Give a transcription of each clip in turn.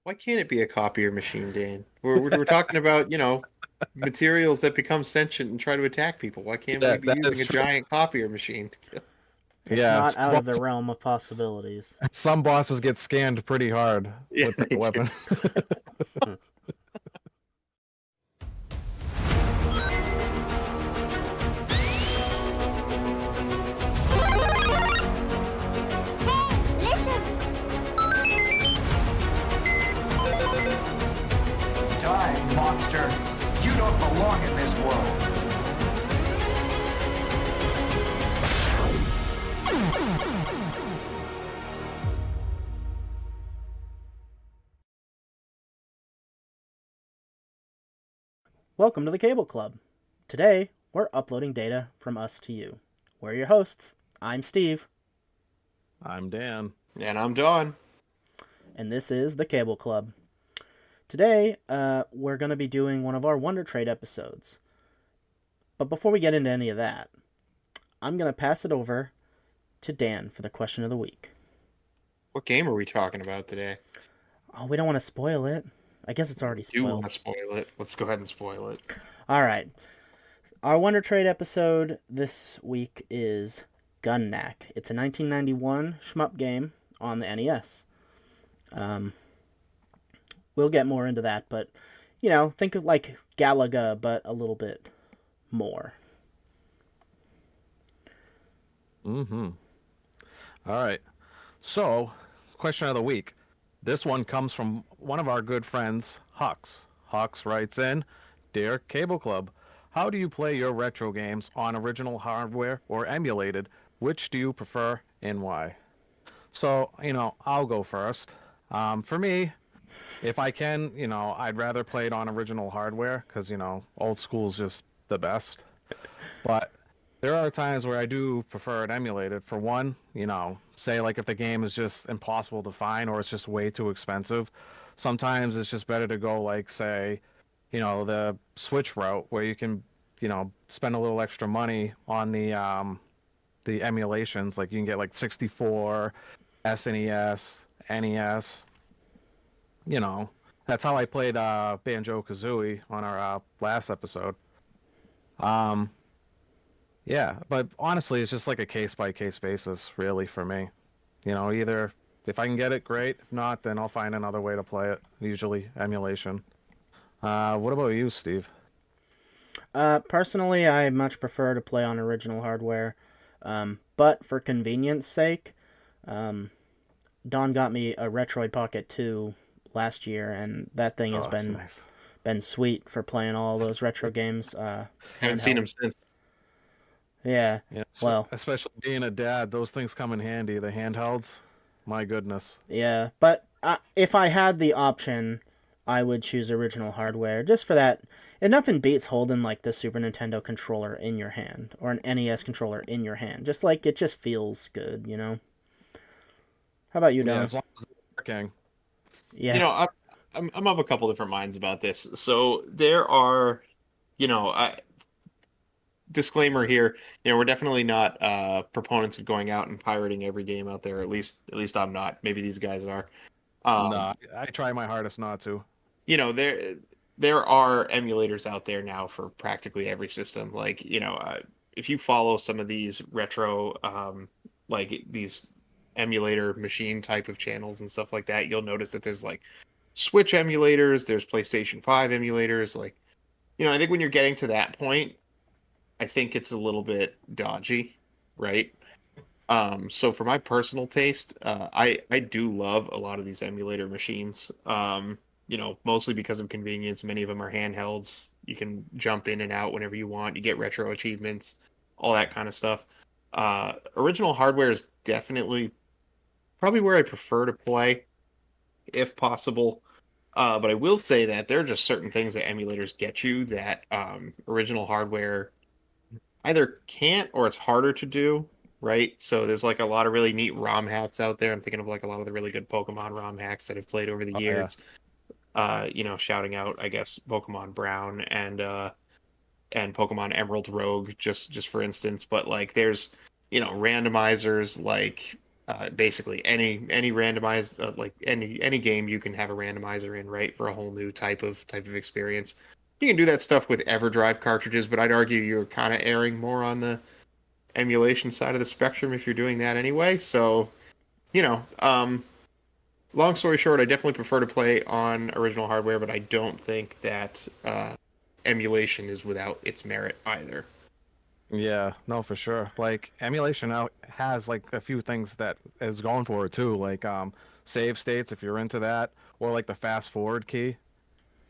Why can't it be a copier machine, Dan? We're talking about, materials that become sentient and try to attack people. Why can't we That be that using is a true. giant copier machine to kill? It's Yeah, not out of the realm of possibilities. some bosses get scanned pretty hard Yeah, with they that do. weapon. Die, monster! You don't belong in this world! Welcome to the Cable Club. Today, we're uploading data from us to you. We're your hosts. I'm Steve, I'm Dan. And I'm Don. and this is the Cable Club. Today, we're going to be doing one of our Wonder Trade episodes. But before we get into any of that, I'm going to pass it over to Dan for the question of the week. What game are we talking about today? Oh, we don't want to spoil it. I guess it's already Do you want spoiled. to spoil it? Let's go ahead and spoil it. All right. Our Wonder Trade episode this week is Gun Nac. It's a 1991 shmup game on the NES. We'll get more into that, but think of like Galaga, but a little bit more. Mm-hmm. All right. So, question of the week. This one comes from one of our good friends, Hux. Hux writes in, Dear Cable Club, how do you play your retro games on original hardware or emulated? Which do you prefer and why? So, I'll go first. For me, if I can, I'd rather play it on original hardware because, old school's just the best. But there are times where I do prefer it emulated. For one, say like if the game is just impossible to find or it's just way too expensive, sometimes it's just better to go like say, the Switch route where you can, spend a little extra money on the emulations. Like you can get like 64, SNES, NES. You know, that's how I played Banjo Kazooie on our last episode. Um, Yeah, but honestly, it's just like a case by case basis, really, for me. Either if I can get it, great. If not, then I'll find another way to play it, usually emulation. What about you, Steve? Personally, I much prefer to play on original hardware, but for convenience sake, um, Don got me a Retroid Pocket 2 last year, and that thing has Oh, been nice. been sweet for playing all those retro games Haven't seen handheld. him since. Yeah, Yeah, well, especially being a dad, those things come in handy. The handhelds, my goodness. yeah, but if I had the option, I would choose original hardware just for that. And nothing beats holding like the Super Nintendo controller in your hand or an NES controller in your hand. Just like it just feels good. How about you, Yeah, Don? as long as it's working. You Yeah. know, I'm of a couple different minds about this. So there are, you know, I, disclaimer here, we're definitely not proponents of going out and pirating every game out there. At least I'm not. Maybe these guys are. No, Um, I try my hardest not to. there are emulators out there now for practically every system. Like, if you follow some of these retro like these emulator machine type of channels and stuff like that, you'll notice that there's like Switch emulators, there's PlayStation 5 emulators. Like, I think when you're getting to that point, I think it's a little bit dodgy, right? So for my personal taste, I do love a lot of these emulator machines. Mostly because of convenience. Many of them are handhelds. You can jump in and out whenever you want. You get retro achievements, all that kind of stuff. Original hardware is definitely probably where I prefer to play, if possible. But I will say that there are just certain things that emulators get you that original hardware either can't or it's harder to do, right? So there's like a lot of really neat ROM hacks out there. I'm thinking of like a lot of the really good Pokemon ROM hacks that I've played over the Oh yeah. years. Shouting out, I guess, Pokemon Brown and Pokemon Emerald Rogue, just for instance. But like there's, randomizers like basically any randomized like any game you can have a randomizer in, right, for a whole new type of experience. You can do that stuff with EverDrive cartridges, but I'd argue you're kind of erring more on the emulation side of the spectrum if you're doing that anyway. So, you know, long story short, I definitely prefer to play on original hardware, but I don't think that emulation is without its merit either. Yeah, no, for sure. Like emulation now has like a few things that is going for it too, like save states if you're into that, or like the fast forward key.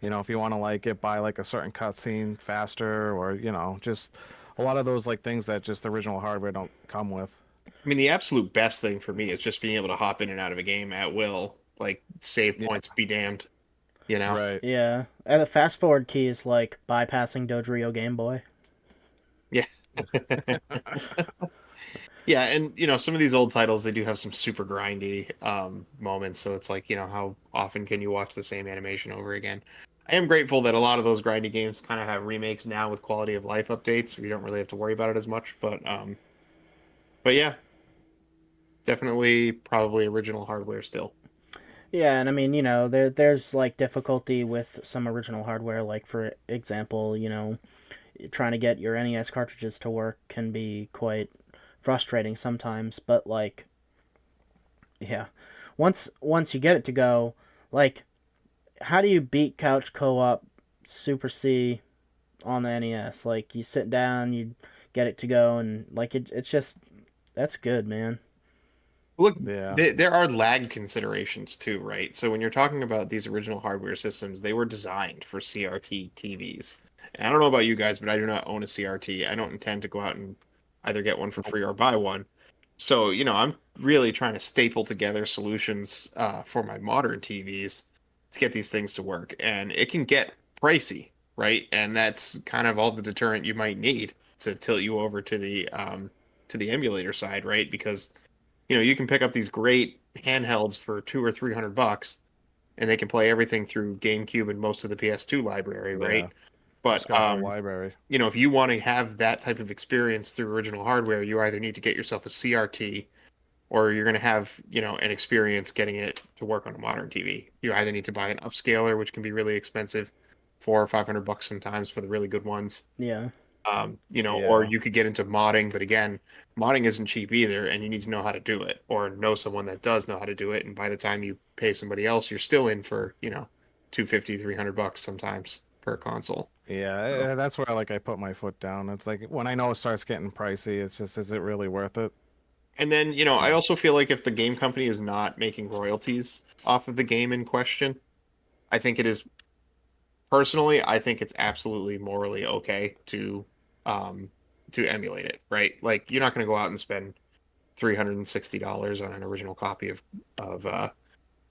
You know, if you want to like get by like a certain cutscene faster, or just a lot of those like things that just the original hardware don't come with. I mean, the absolute best thing for me is just being able to hop in and out of a game at will, like save Yeah, points be damned, you know? right. Yeah, and the fast forward key is like bypassing Dodrio Game Boy. Yeah. Yeah, and some of these old titles they do have some super grindy moments, so it's like, how often can you watch the same animation over again? I am grateful that a lot of those grindy games kind of have remakes now with quality of life updates, so you don't really have to worry about it as much, but yeah, definitely probably original hardware still. Yeah, and I mean, there's like difficulty with some original hardware. Like for example, trying to get your NES cartridges to work can be quite frustrating sometimes. But like, yeah, once you get it to go, like, how do you beat couch co-op Super C on the NES? Like, you sit down, you get it to go, and like it's just that's good, man. Look, Yeah. there are lag considerations too, right? So when you're talking about these original hardware systems, they were designed for CRT TVs. And I don't know about you guys, but I do not own a CRT. I don't intend to go out and either get one for free or buy one. So, I'm really trying to staple together solutions for my modern TVs to get these things to work. And it can get pricey, right? And that's kind of all the deterrent you might need to tilt you over to the emulator side, right? Because you can pick up these great handhelds for 200 or 300 bucks, and they can play everything through GameCube and most of the PS2 library, Yeah. right? Just But got a whole library. if you want to have that type of experience through original hardware, you either need to get yourself a CRT or you're going to have, an experience getting it to work on a modern TV. You either need to buy an upscaler, which can be really expensive, 400 or 500 bucks sometimes for the really good ones, Yeah, or Yeah. you could get into modding, but again, modding isn't cheap either, and you need to know how to do it or know someone that does know how to do it. And by the time you pay somebody else, you're still in for, 250, 300 bucks sometimes per console. Yeah, So, that's where like I put my foot down. It's like when I know it starts getting pricey, it's just is it really worth it? and then, You I know. also feel like if the game company is not making royalties off of the game in question, I think it is personally, I think it's absolutely morally okay um to emulate it, right? Like you're not going to go out and spend $360 on an original copy of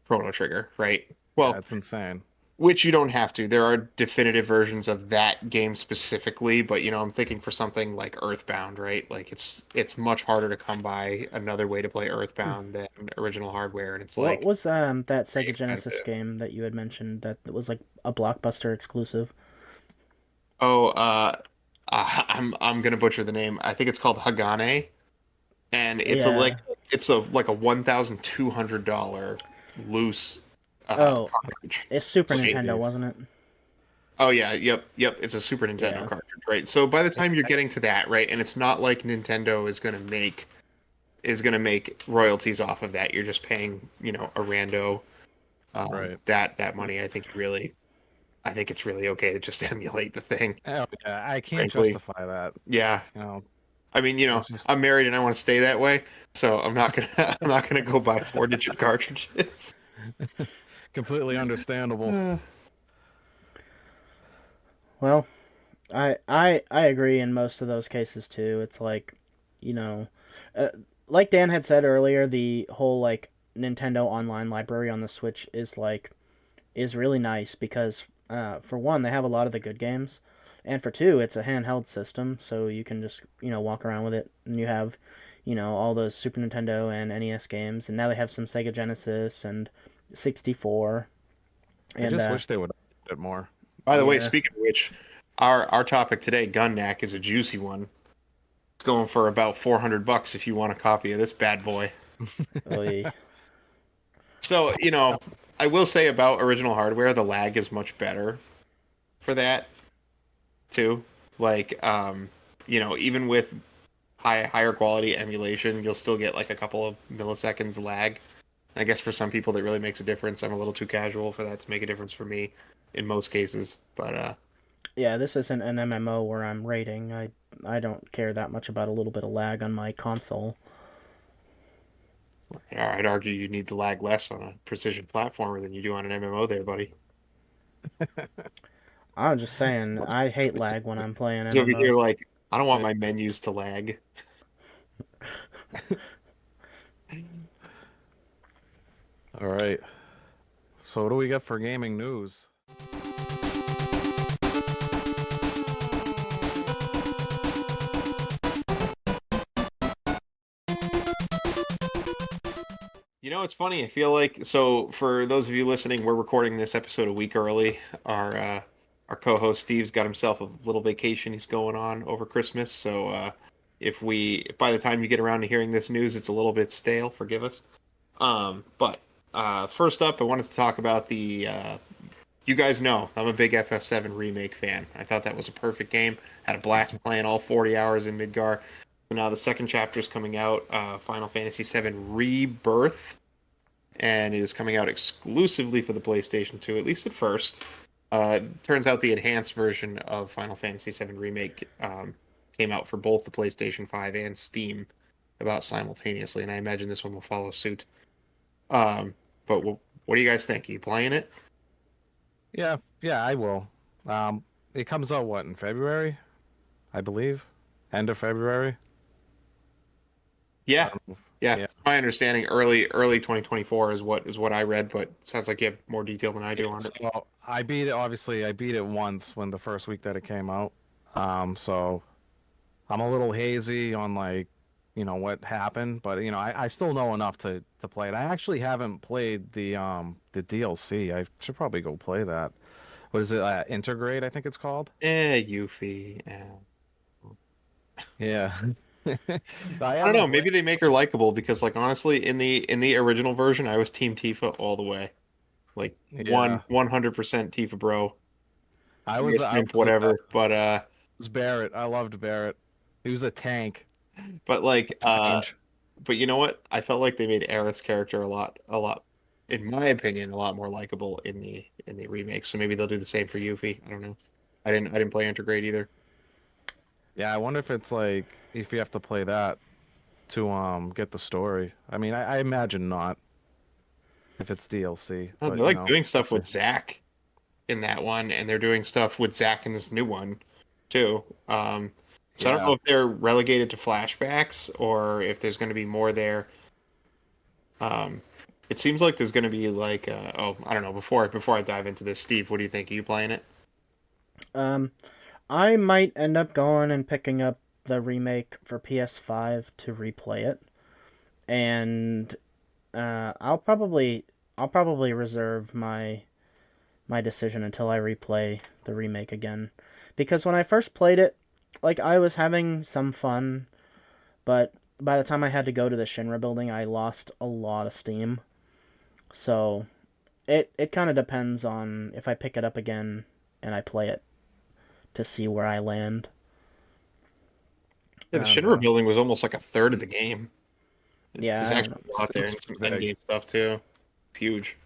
Chrono Trigger, right? Yeah, Well, it's insane. which you don't have to. There are definitive versions of that game specifically, but I'm thinking for something like Earthbound, right? Like it's much harder to come by another way to play Earthbound than original hardware, and it's what like was that pretty Sega Genesis expensive. game that you had mentioned that was like a Blockbuster exclusive? Oh, I'm gonna butcher the name. I think it's called Hagane, and Yeah. it's a like a $1,200 loose Oh, cartridge, it's Super right? Nintendo, Jeez. wasn't it? Oh yeah, yep. It's a Super Nintendo Yeah. cartridge, right? So by the time you're getting to that, right, and it's not like Nintendo is gonna make royalties off of that. You're just paying, a rando Right. that money. I think it's really okay to just emulate the thing, Oh, yeah, I can't frankly. justify that. Yeah. You know, I mean, it's just I'm married and I want to stay that way, so I'm not gonna I'm not gonna go buy 4-digit cartridges. completely understandable. Well, I agree in most of those cases too. It's like, you know, uh, like Dan had said earlier, the whole like Nintendo Online library on the Switch is really nice because for one, they have a lot of the good games, and for two, it's a handheld system, so you can just walk around with it, and you have all those Super Nintendo and NES games, and now they have some Sega Genesis and 64, I and just wish they would update it more. By the way, yeah, speaking of which, our topic today, Gun Nac, is a juicy one. It's going for about 400 bucks if you want a copy of this bad boy. Oy. So, I will say about original hardware, the lag is much better for that too. Like, even with higher quality emulation, you'll still get like a couple of milliseconds lag. And I guess for some people that really makes a difference. I'm a little too casual for that to make a difference for me in most cases. But Yeah, this isn't an MMO where I'm raiding. I don't care that much about a little bit of lag on my console. I'd argue you need the lag less on a precision platformer than you do on an MMO there, buddy. I'm just saying, I hate lag when I'm playing So if you're MMOs. like, I don't want Right. my menus to lag. All right. So what do we got for gaming news? It's funny. I feel like so for those of you listening, we're recording this episode a week early. Our co-host Steve's got himself a little vacation he's going on over Christmas. So if by the time you get around to hearing this news, it's a little bit stale, forgive us. But first up, I wanted to talk about the. You guys know I'm a big FF7 remake fan. I thought that was a perfect game. Had a blast playing all 40 hours in Midgar. So now the second chapter is coming out, Final Fantasy VII Rebirth, and it is coming out exclusively for the PlayStation 2, at least at first. Turns out the enhanced version of Final Fantasy VII Remake came out for both the PlayStation 5 and Steam about simultaneously, and I imagine this one will follow suit. But what do you guys think? Are you playing it? Yeah, yeah, I will. It comes out what in February, I believe, end of February. I Yeah, don't know. yeah. Yeah. It's my understanding, early 2024 is what I read, but sounds like you have more detail than I Yeah, do on it. so I beat it. Obviously, I beat it once when the first week that it came out. So I'm a little hazy on like, what happened, but I still know enough to play it. I actually haven't played the DLC. I should probably go play that. What is it? Integrate, I think it's called. Yuffie. Yeah. I I don't haven't know. played. Maybe they make her likable because, like, honestly, in the original version, I was Team Tifa all the way. Like Yeah. 100% Tifa bro. I Give me was a I simp, was whatever. But was Barrett. I loved Barrett. He was a tank. but like Range. but you know what? I felt like they made Aerith's character a lot, in my opinion, a lot more likable in the remake. So maybe they'll do the same for Yuffie. I don't know. I didn't play Intergrade either. Yeah, I wonder if it's like if you have to play that to get the story. I mean, I imagine not if it's DLC, Oh, but they're like doing we'll stuff see. with Zack in that one, and they're doing stuff with Zack in this new one too. So I don't know Yeah. if they're relegated to flashbacks or if there's going to be more there. Um, it seems like there's going to be like, I don't know. Before I dive into this, Steve, what do you think? Are you playing it? Um, I might end up going and picking up the remake for PS5 to replay it, and I'll probably reserve my decision until I replay the remake again, because when I first played it, like I was having some fun, but by the time I had to go to the Shinra building, I lost a lot of steam. So it kind of depends on if I pick it up again and I play it to see where I land. Yeah, the I don't Shinra know. building was almost like a third of the game. Yeah, There's I don't actually know. a lot It there was and some pretty end big. game stuff too. It's huge.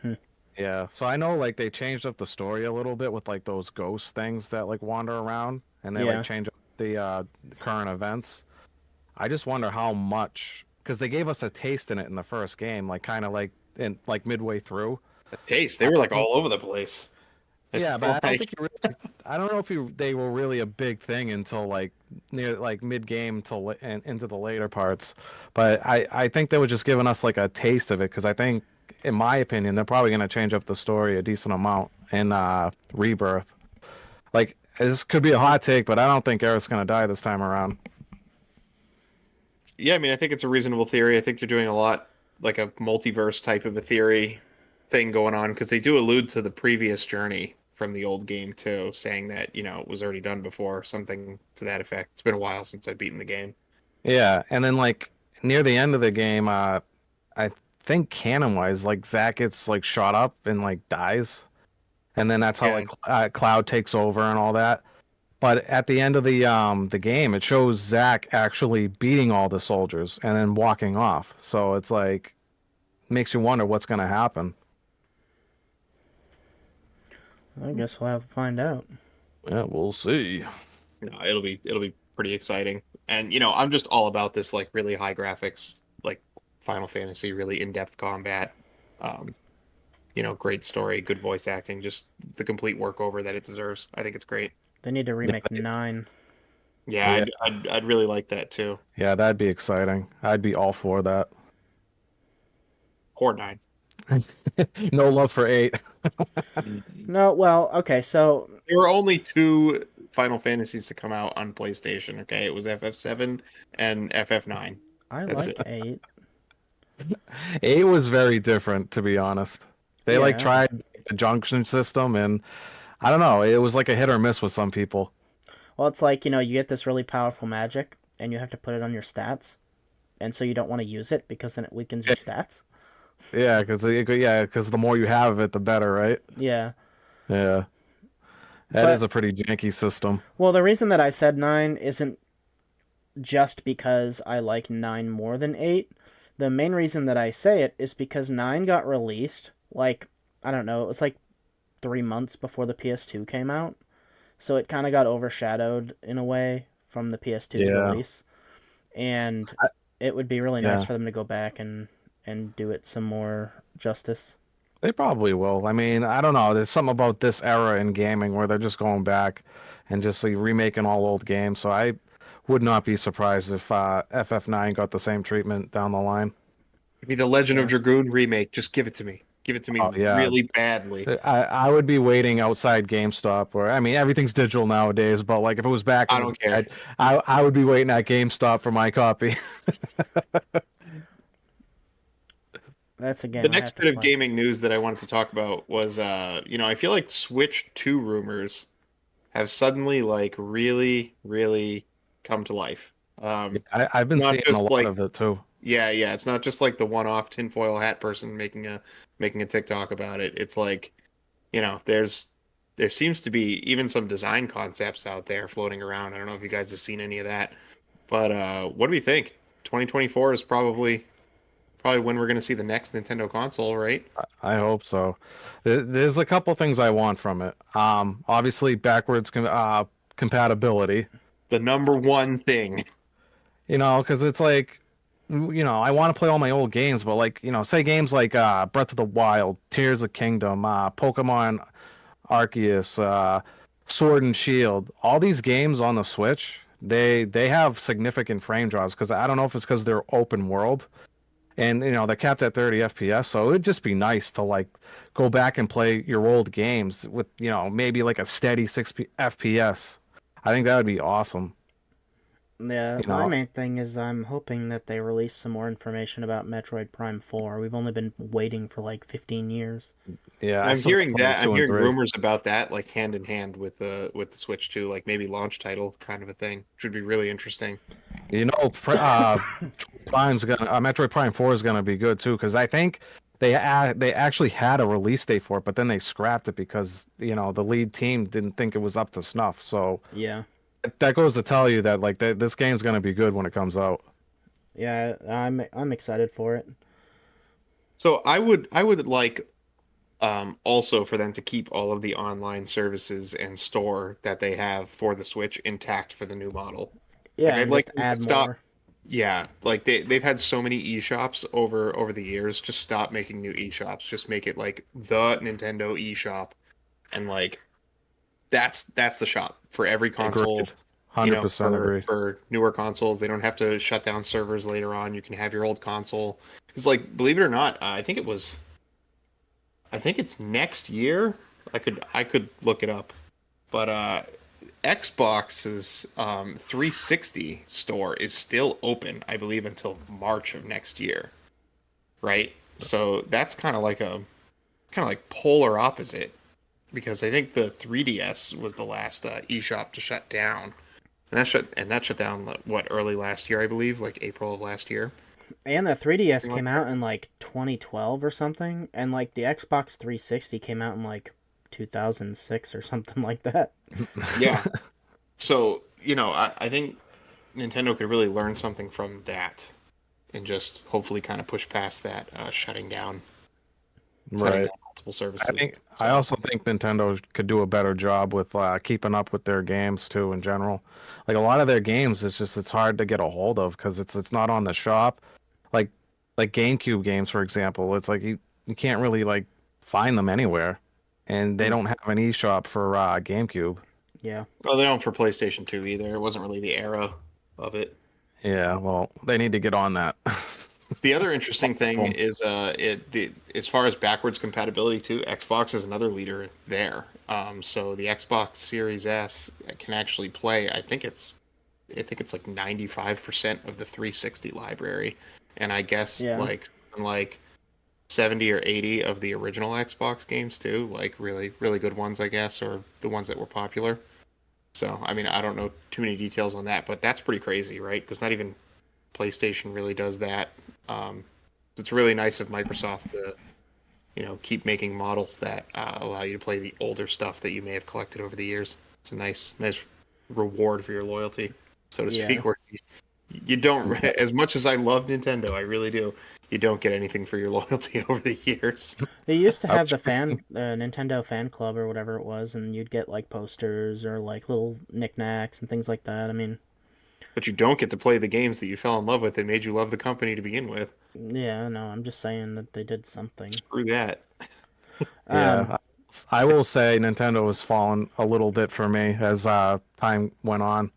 Hmm. Yeah. So I know like they changed up the story a little bit with like those ghost things that like wander around and they like Yeah, change up the current events. I just wonder how much because they gave us a taste in it in the first game, like kind of like in like midway through. The taste, they I were like don't all over the place. I Yeah, but felt I don't like think you really. I don't know if they were really a big thing until like near like mid game till and into the later parts. But I think they were just giving us like a taste of it because I think, in my opinion, they're probably gonna change up the story a decent amount in Rebirth. Like this could be a hot take, but I don't think Eric's gonna die this time around. Yeah, I mean, I think it's a reasonable theory. I think they're doing a lot like a multiverse type of a theory thing going on because they do allude to the previous journey from the old game too, saying that, it was already done before, something to that effect. It's been a while since I've beaten the game. Yeah, and then like near the end of the game, I think canon-wise, like Zack gets like shot up and like dies, and then that's how Yeah. like Cloud takes over and all that. But at the end of the game, it shows Zack actually beating all the soldiers and then walking off. So it's like makes you wonder what's gonna happen. I guess we'll have to find out. Yeah, we'll see. No, it'll be pretty exciting. And I'm just all about this like really high graphics, like Final Fantasy, really in-depth combat. Um, great story, good voice acting, just the complete workover that it deserves. I think it's great. They need to Yeah, remake 9. Yeah, yeah, I'd really like that too. yeah, that'd be exciting. I'd be all for that. Or 9. No love for 8. No, well, okay, so There were only 2 Final Fantasies to come out on PlayStation, okay? It was FF7 and FF9. I That's like it. 8. 8 was very different, to be honest. They like Yeah. tried the junction system, and I don't know. It was like a hit or miss with some people. Well, it's like, you get this really powerful magic, and you have to put it on your stats, and so you don't want to use it because then it weakens your stats. Yeah, because the more you have of it, the better, right? Yeah. Yeah, that is But, a pretty janky system. well, the reason that I said 9 isn't just because I like 9 more than 8. The main reason that I say it is because 9 got released, like, I don't know, it was like 3 months before the PS2 came out. So it kind of got overshadowed in a way from the PS2's Yeah, release. And I, it would be really nice yeah, for them to go back and do it some more justice. they probably will. I mean, I don't know. There's something about this era in gaming where they're just going back and just like, remaking all old games. So I would not be surprised if FF9 got the same treatment down the line. Give me the Legend of Yeah. Dragoon remake. Just give it to me. Give it to me Oh yeah, really badly. I would be waiting outside GameStop, or I mean everything's digital nowadays, but like if it was back I in the don't day, care. I would be waiting at GameStop for my copy. That's a The game I next have to bit of play. gaming news that I wanted to talk about was, I feel like Switch 2 rumors have suddenly like really, really come to life. I've It's been not seeing a just lot like, of it too. yeah, it's not just like the one-off tinfoil hat person making a TikTok about it. It's like, there seems to be even some design concepts out there floating around. I don't know if you guys have seen any of that, but what do we think? 2024 is probably when we're going to see the next Nintendo console, right? I hope so. There's a couple things I want from it. Obviously backwards compatibility. The number one thing. Because it's like, I want to play all my old games, but like, say games like Breath of the Wild, Tears of Kingdom, Pokemon Arceus, Sword and Shield, all these games on the Switch, they have significant frame drops because I don't know if it's because they're open world and they're capped at 30 FPS, so it would just be nice to like go back and play your old games with maybe like a steady 6 FPS. I think that would be awesome. Yeah, You my know, main thing is I'm hoping that they release some more information about Metroid Prime 4. We've only been waiting for like 15 years. yeah, I I'm still got hearing play that. I'm two and hearing three. rumors about that, like hand in hand with the Switch 2, like maybe launch title kind of a thing, which would be really interesting. Prime's gonna Metroid Prime 4 is gonna be good too because I think they actually had a release date for it, but then they scrapped it because the lead team didn't think it was up to snuff. So Yeah. that goes to tell you that like this game's gonna be good when it comes out. Yeah, I'm excited for it. So I would like also for them to keep all of the online services and store that they have for the Switch intact for the new model. Like Yeah, I'd and like just them to add stop. more. Yeah, like they've had so many eShops over the years. Just stop making new eShops. Just make it like the Nintendo eShop, and like that's the shop for every console. Agreed. 100% For agree. newer consoles, they don't have to shut down servers later on. You can have your old console. Because like, believe it or not, I think it's next year. I could look it up, but Xbox's 360 store is still open, I believe, until March of next year, right? So that's kind of like polar opposite because I think the 3DS was the last eShop to shut down, and that shut down what early last year, I believe, like April of last year. And the 3DS Something like came out in like 2012 or something, and like the Xbox 360 came out in like 2006 or something like that. Yeah. So, I think Nintendo could really learn something from that and just hopefully kind of push past that shutting Right. down multiple services. I So, also think Nintendo could do a better job with keeping up with their games too in general. Like a lot of their games, it's hard to get a hold of because it's not on the shop. Like like GameCube games, for example, it's like you can't really like find them anywhere, and they don't have an eShop for GameCube. Yeah. well, they don't for PlayStation 2 either. It wasn't really the era of it. Yeah, well, they need to get on that. The other interesting thing Boom. is as far as backwards compatibility too, Xbox is another leader there. So the Xbox Series S can actually play. I think it's like 95% of the 360 library, and I guess Yeah. like 70 or 80 of the original Xbox games too, like really really good ones, I guess, or the ones that were popular. So I mean, I don't know too many details on that, but that's pretty crazy, right? Because not even PlayStation really does that. Um, it's really nice of Microsoft to, keep making models that allow you to play the older stuff that you may have collected over the years. It's a nice reward for your loyalty, so to Yeah. speak. Where you don't, as much as I love Nintendo, I really do. You don't get anything for your loyalty over the years. They used to I have was the Nintendo fan club or whatever it was, and you'd get like posters or like little knickknacks and things like that. I mean, But you don't get to play the games that you fell in love with. They made you love the company to begin with. yeah, no, I'm just saying that they did something. Screw that. Um, Yeah, I will say Nintendo has fallen a little bit for me as time went on.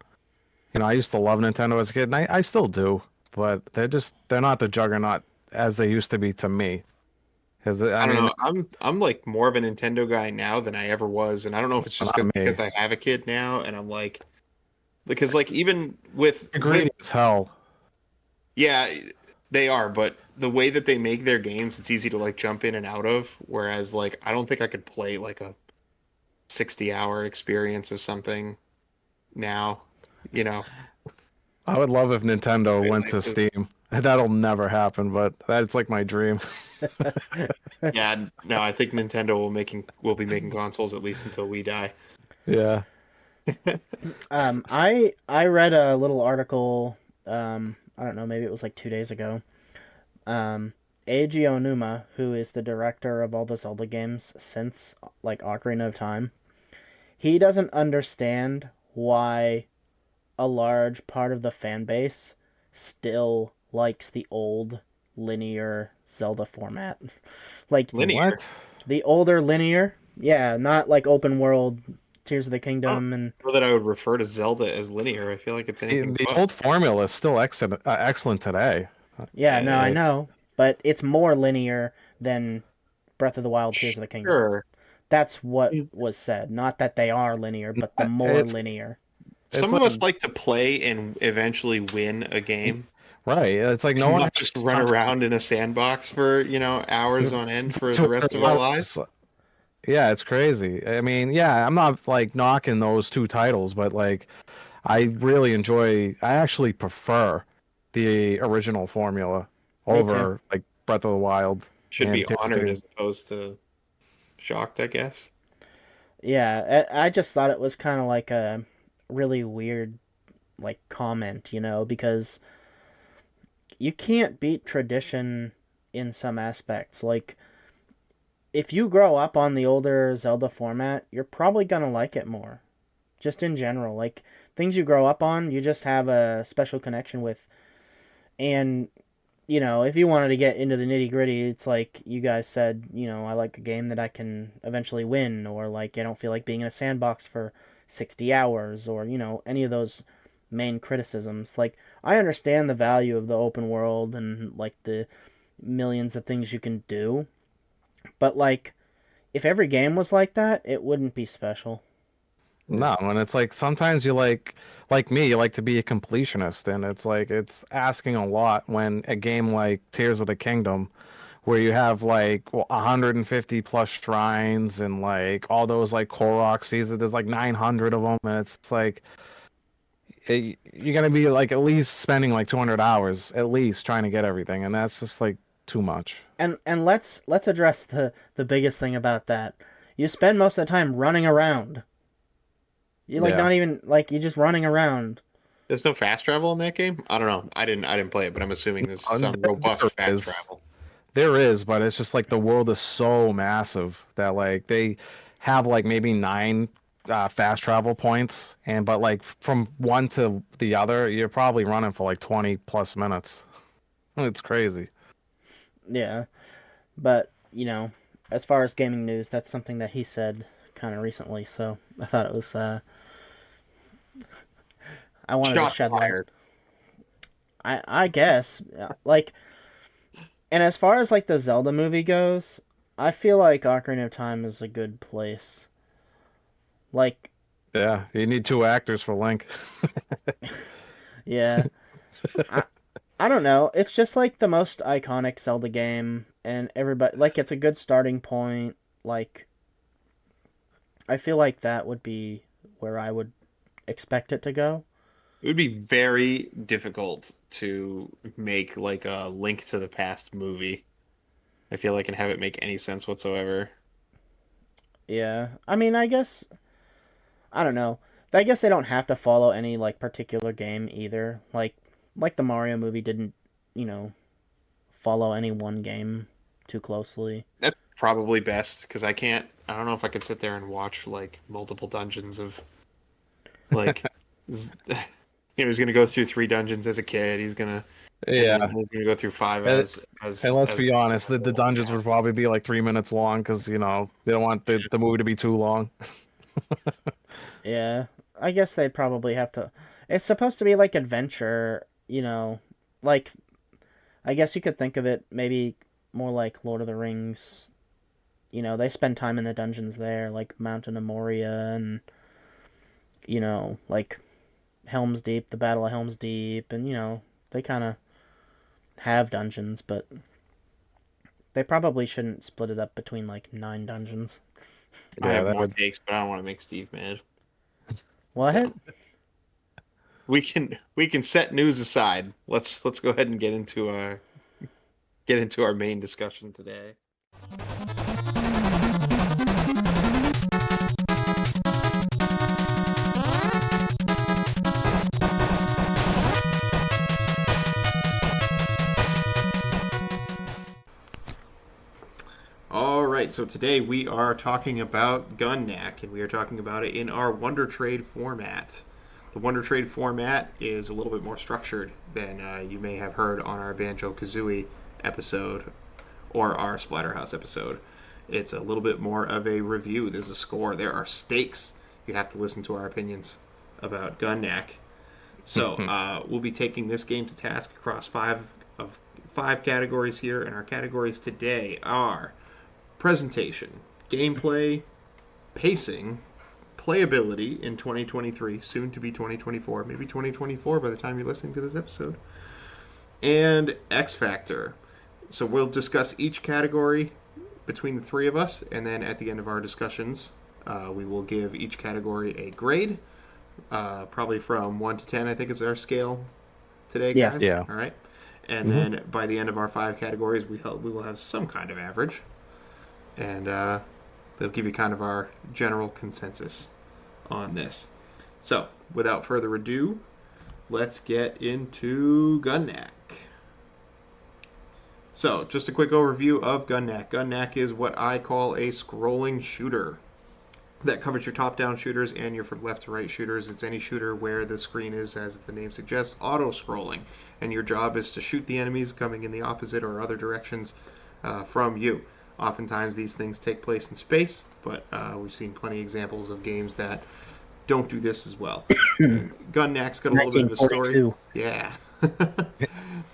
You know, I used to love Nintendo as a kid, and I still do, but they're not the juggernaut as they used to be to me. Because I I don't mean, know. I'm like more of a Nintendo guy now than I ever was, and I don't know if it's just not me. because I have a kid now, and I'm like, because like even with Greedy as hell. yeah, they are, but the way that they make their games, it's easy to like jump in and out of. Whereas like I don't think I could play like a 60-hour experience of something now. You know, I would love if Nintendo right? went to Steam. That'll never happen, but that's like my dream. Yeah, no, I think Nintendo will be making consoles at least until we die. Yeah. I read a little article. I don't know, maybe it was like 2 days ago. Eiji Onuma, who is the director of all the Zelda games since like Ocarina of Time, he doesn't understand why a large part of the fan base still likes the old linear Zelda format. Like Linear. What? the older linear, yeah, not like open world Tears of the I don't Kingdom and know that I would refer to Zelda as linear. I feel like it's anything The but. old formula is still excellent today. yeah, no, I It's know, but it's more linear than Breath of the Wild Tears of the Kingdom. sure. That's what was said. Not that they are linear, but the more It's linear. it's Some of like us like to play and eventually win a game, right. It's like no and one not has just run around in a sandbox for, hours on end for the rest of our lives. Yeah, it's crazy. I mean, yeah, I'm not like knocking those two titles, but like I actually prefer the original formula Me too. over like Breath of the Wild Should and be Tears of the honored Kingdom. as opposed to shocked, I guess. Yeah, I just thought it was kind of like a really weird like comment, because you can't beat tradition in some aspects. Like if you grow up on the older Zelda format, you're probably going to like it more. Just in general, like things you grow up on, you just have a special connection with. And if you wanted to get into the nitty gritty, it's like you guys said, I like a game that I can eventually win, or like I don't feel like being in a sandbox for 60 hours, or, any of those main criticisms. Like, I understand the value of the open world and like the millions of things you can do, but like, if every game was like that, it wouldn't be special. No, and it's like sometimes like me, you like to be a completionist, and it's like it's asking a lot when a game like Tears of the Kingdom, where you have like 150 plus shrines and like all those like Koroks, there's like 900 of them, and it's like you're gonna be like at least spending like 200 hours at least trying to get everything, and that's just like too much. And let's address the biggest thing about that. You spend most of the time running around. You're like Yeah. not even like you're just running around. There's no fast travel in that game? I don't know. I didn't play it, but I'm assuming there's some robust There fast is. travel. There is, but it's just like the world is so massive that like they have like maybe nine fast travel points, and but like from one to the other, you're probably running for like 20 plus minutes. It's crazy. Yeah, but as far as gaming news, that's something that he said kind of recently. So I thought it was. I wanted to Shot shed light. fired. I guess like, and as far as like the Zelda movie goes, I feel like Ocarina of Time is a good place. Like, Yeah, you need two actors for Link. yeah, I I don't know. It's just like the most iconic Zelda game, and everybody like it's a good starting point. Like, I feel like that would be where I would expect it to go. It would be very difficult to make like a Link to the Past movie. I feel like and have it make any sense whatsoever. Yeah, I mean, I guess I don't know. I guess they don't have to follow any like particular game either. Like the Mario movie didn't, you know, follow any one game too closely. That's probably best because I don't know if I could sit there and watch like multiple dungeons of like z- he's gonna go through 3 dungeons as a kid. And then Yeah, he's gonna go through five and, and let's as be honest, the dungeons would probably be like 3 minutes long because they don't want the movie to be too long. Yeah, I guess they'd probably have to. It's supposed to be like adventure, like I guess you could think of it maybe more like Lord of the Rings. They spend time in the dungeons there, like Mountain of Moria and like Helm's Deep, the Battle of Helm's Deep, and they kind of have dungeons, but they probably shouldn't split it up between like 9 dungeons. I Yeah, have that more would. takes, but I don't want to make Steve mad. What? So we can set news aside. Let's go ahead and get into our main discussion today. All right, so today we are talking about Gun Nac, and we are talking about it in our Wonder Trade format. The Wonder Trade format is a little bit more structured than you may have heard on our Banjo Kazooie episode or our Splatterhouse episode. It's a little bit more of a review. There's a score. There are stakes. You have to listen to our opinions about Gun Nac. So we'll be taking this game to task across five categories here, and our categories today are presentation, gameplay, pacing, playability in 2023, soon to be 2024, maybe 2024 by the time you're listening to this episode, and X Factor. So we'll discuss each category between the three of us, and then at the end of our discussions, we will give each category a grade, probably from 1 to 10, I think is our scale today, Yeah. guys. Yeah. All right. And Hmm. then by the end of our 5 categories, we will have some kind of average, and they'll give you kind of our general consensus on this. So, without further ado, let's get into Gun Nac. So, just a quick overview of Gun Nac. Gun Nac is what I call a scrolling shooter that covers your top-down shooters and your from left to right shooters. It's any shooter where the screen is, as the name suggests, auto-scrolling, and your job is to shoot the enemies coming in the opposite or other directions from you. Oftentimes these things take place in space, but we've seen plenty of examples of games that don't do this as well. Gun Nac's got a little bit of a story. 1942. Yeah.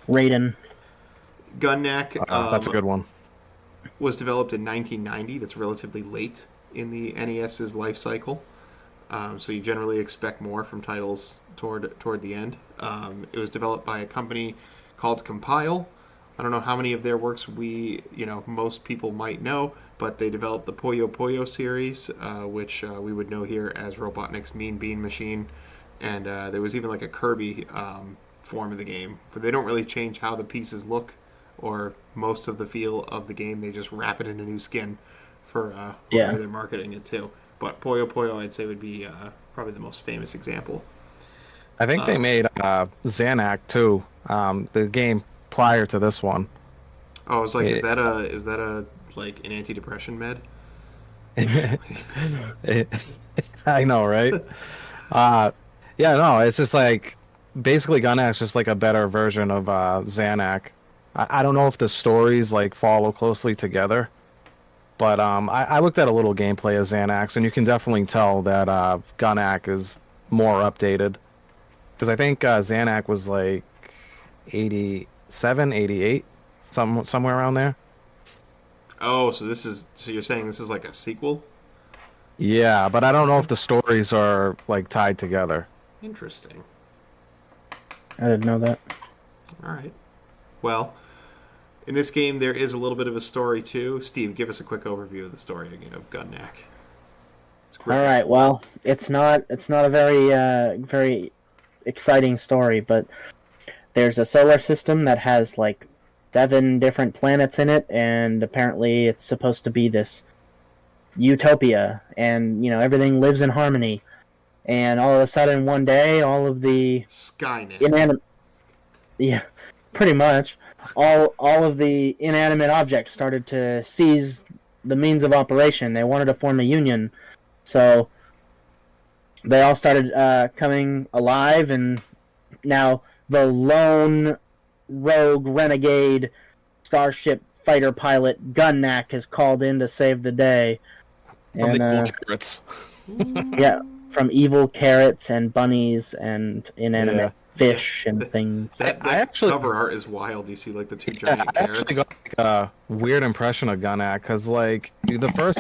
Raiden. Gun Nac That's a good one. was developed in 1990. That's relatively late in the NES's life cycle. So you generally expect more from titles toward the end. It was developed by a company called Compile. I don't know how many of their works most people might know, but they developed the Puyo Puyo series, which we would know here as Robotnik's Mean Bean Machine, and there was even like a Kirby form of the game, but they don't really change how the pieces look or most of the feel of the game. They just wrap it in a new skin for whoever Yeah. they're marketing it to. But Puyo Puyo, I'd say, would be probably the most famous example. I think they Uh, made Xanac too, the game prior to this one. oh, I was like, It, is that a like an antidepressant med? it, I know, right? Uh, yeah, no, it's just like basically Gun Nac is just like a better version of Xanac. I don't know if the stories like follow closely together, but I looked at a little gameplay of Xanax, and you can definitely tell that Gun Nac is more updated. Because I think Xanac was like 87, 88, somewhere around there. Oh, so you're saying this is like a sequel? Yeah, but I don't know if the stories are like tied together. Interesting. I didn't know that. All right. Well, in this game, there is a little bit of a story too. Steve, give us a quick overview of the story again of Gun Nac. It's All gripping. right. Well, it's not a very exciting story, but there's a solar system that has like 7 different planets in it, and apparently it's supposed to be this utopia, and everything lives in harmony. And all of a sudden, one day, all of the Skynet. inanimate, yeah, pretty much, all of the inanimate objects started to seize the means of operation. They wanted to form a union, so they all started coming alive, and now the lone rogue renegade starship fighter pilot Gun Nac is called in to save the day. From the And evil carrots. yeah, from evil carrots and bunnies and Yeah. inanimate fish and things. That I that actually cover art is wild. You see like the two Yeah, giant I actually carrots. got like a weird impression of Gun Nac because like the first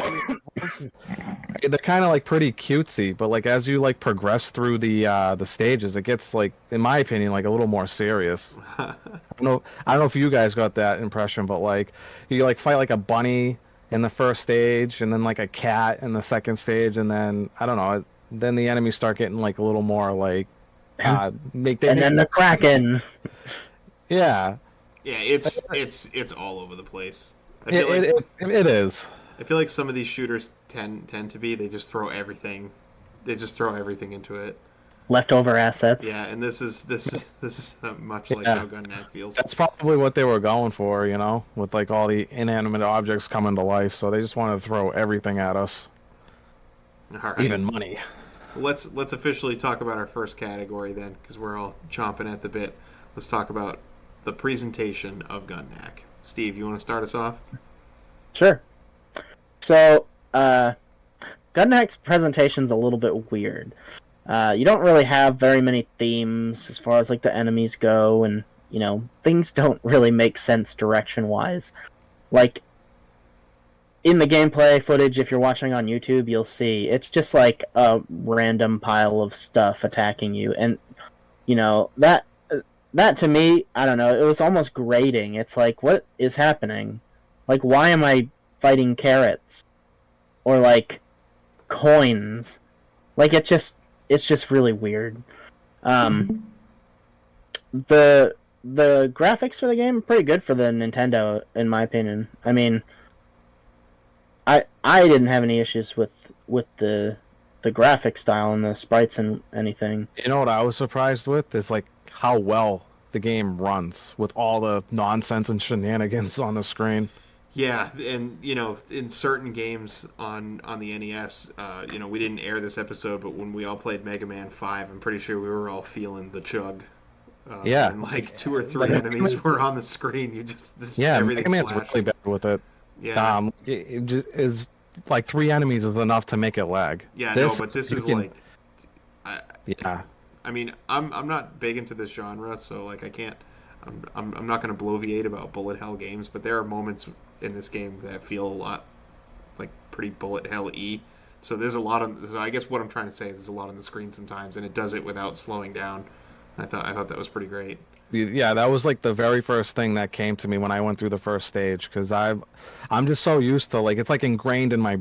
they're kind of like pretty cutesy, but like as you like progress through the stages, it gets like, in my opinion, like a little more serious. I don't know if you guys got that impression, but like you like fight like a bunny in the first stage, and then like a cat in the second stage, and then I don't know, then the enemies start getting like a little more like make they And make then the more sense. Kraken. Yeah, Yeah, it's all over the place. I it feel like it is. I feel like some of these shooters tend to be they just throw everything. They just throw everything into it. Leftover assets. Yeah, and this is much like Yeah. how Gun Nac feels. That's probably what they were going for, with like all the inanimate objects coming to life. So they just wanted to throw everything at us, All right, even money. let's officially talk about our first category then, because we're all chomping at the bit. Let's talk about the presentation of Gun Nac. Steve, you want to start us off? Sure. So, Gun Nac's presentation's a little bit weird. You don't really have very many themes as far as like the enemies go, and things don't really make sense direction wise. Like in the gameplay footage, if you're watching on YouTube, you'll see it's just like a random pile of stuff attacking you, and that to me, I don't know, it was almost grating. It's like, what is happening? Like, why am I fighting carrots or like coins? Like, it's just really weird. Um, the graphics for the game are pretty good for the Nintendo, in my opinion. I mean, I didn't have any issues with the graphic style and the sprites and anything. You know what I was surprised with is like how well the game runs with all the nonsense and shenanigans on the screen. Yeah, and in certain games on the NES, we didn't air this episode, but when we all played Mega Man 5, I'm pretty sure we were all feeling the chug. Yeah, When like two or three like enemies were on the screen, you just yeah, Mega everything Man's flashed. really bad with it. Yeah, It just is like 3 enemies is enough to make it lag. yeah, no, This but this you is can, like, I, yeah, I mean, I'm not big into this genre, so like I can't. I'm not going to bloviate about bullet hell games, but there are moments in this game that feel a lot like pretty bullet hell y. So there's a lot of. So I guess what I'm trying to say is there's a lot on the screen sometimes, and it does it without slowing down. I thought that was pretty great. Yeah, that was like the very first thing that came to me when I went through the first stage because I'm just so used to like it's like ingrained in my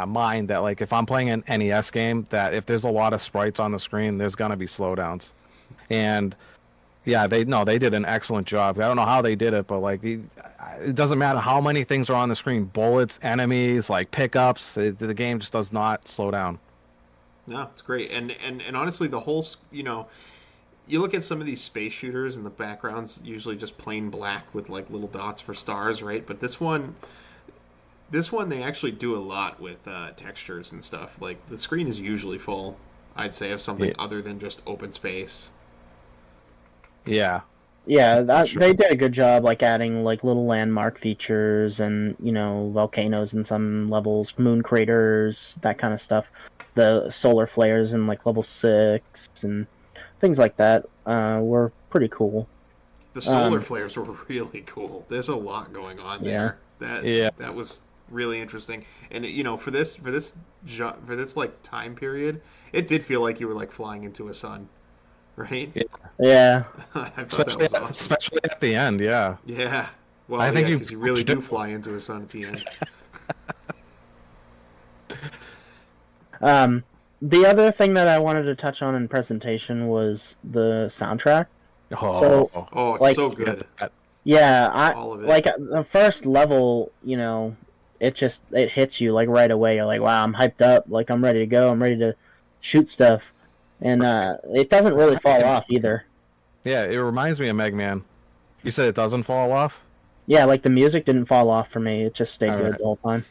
mind that like if I'm playing an NES game that if there's a lot of sprites on the screen there's gonna be slowdowns. And yeah, they did an excellent job. I don't know how they did it, but like it doesn't matter how many things are on the screen, bullets, enemies, like pickups, the game just does not slow down. No, it's great. And honestly, the whole, you look at some of these space shooters and the background's usually just plain black with like little dots for stars, right? But this one they actually do a lot with textures and stuff. Like the screen is usually full, I'd say, of something Yeah. other than just open space. Yeah. Yeah, that Sure. they did a good job, like adding like little landmark features and volcanoes in some levels, moon craters, that kind of stuff. The solar flares in like level 6 and things like that were pretty cool. The solar Um, flares were really cool. There's a lot going on yeah, there. That Yeah. that was really interesting. And for this like time period, it did feel like you were like flying into a sun, right? Yeah. yeah. I thought that Especially was awesome. especially at the end, yeah. Yeah. I Well, think yeah, you because you really pushed do it. fly into a sun at the end. Um, the other thing that I wanted to touch on in presentation was the soundtrack. So, Oh, Oh, it's like, so forget good. that. yeah, I All of it. like the first level. It hits you like right away. You're like, wow, I'm hyped up. Like I'm ready to go. I'm ready to shoot stuff, and it doesn't really fall off either. Yeah, it reminds me of Mega Man. You said it doesn't fall off? Yeah, like the music didn't fall off for me. It just stayed All good right. the whole time.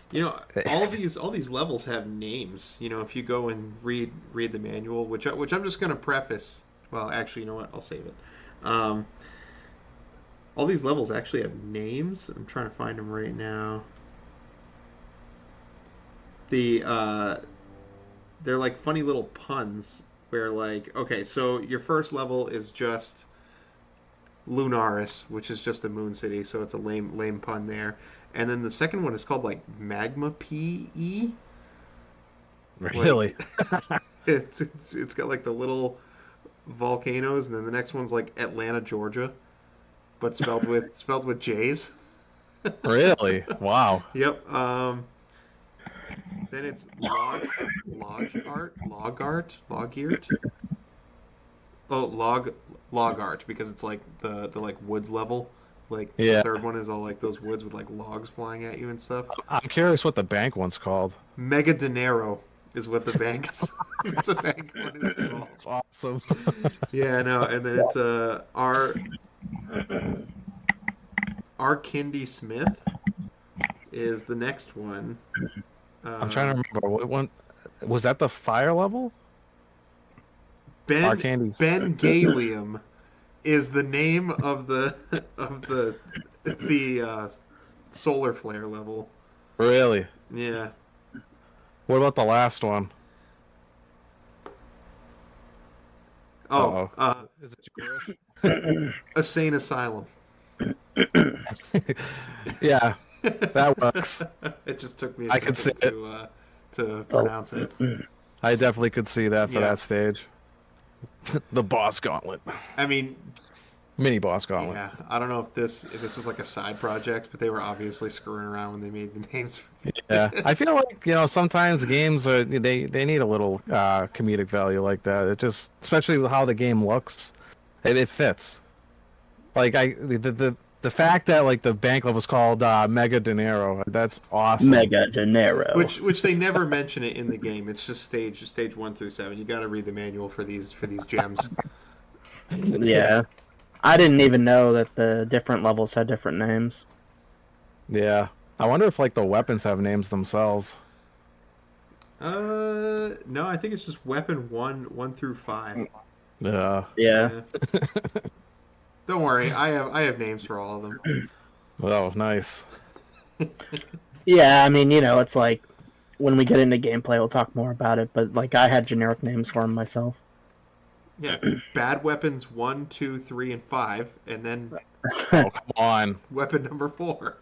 All these levels have names. If you go and read the manual, which I'm just going to preface. Well, actually, you know what? I'll save it. Um, all these levels actually have names. I'm trying to find them right now. The they're like funny little puns where like okay, so your first level is just Lunaris, which is just a moon city, so it's a lame pun there. And then the second one is called like Magma PE. Really? Like it's got like the little volcanoes, and then the next one's like Atlanta, Georgia, but spelled with J's. Really? Wow. Yep. Then it's log art. Oh, log art because it's like the like woods level. Like the Yeah. third one is all like those woods with like logs flying at you and stuff. I'm curious what the bank one's called. Mega Dinero is what the bank is. The bank one is called. It's awesome. Yeah, I know. And then it's R. Kindy Smith is the next one. I'm trying to Uh, remember what one was that the fire level? Our Ben candies. Ben Galium is the name of the of the solar flare level. Really? Yeah. What about the last one? Oh, Uh-oh. Is it Insane Asylum. Yeah, that works. It just took me a I could see second it. to pronounce it. I definitely could see that for Yeah. that stage. The boss gauntlet. I mean, Mini boss gauntlet. yeah, I don't know if this was like a side project, but they were obviously screwing around when they made the names. Yeah. I feel like, sometimes games they need a little comedic value like that. It just especially with how the game looks, it fits. Like the fact that like the bank level was called Mega Dinero, that's awesome. Mega Gennaro. Which they never mention it in the game. It's just stage 1 through 7. You got to read the manual for these gems. Yeah. I didn't even know that the different levels had different names. Yeah. I wonder if like the weapons have names themselves. No, I think it's just weapon 1 through 5. Yeah. Yeah. Yeah. Don't worry, I have names for all of them. Oh, nice. Yeah, I mean, it's like when we get into gameplay, we'll talk more about it, but like I had generic names for them myself. Yeah, bad weapons 1, 2, 3, and 5, and then Oh, come on. weapon number 4.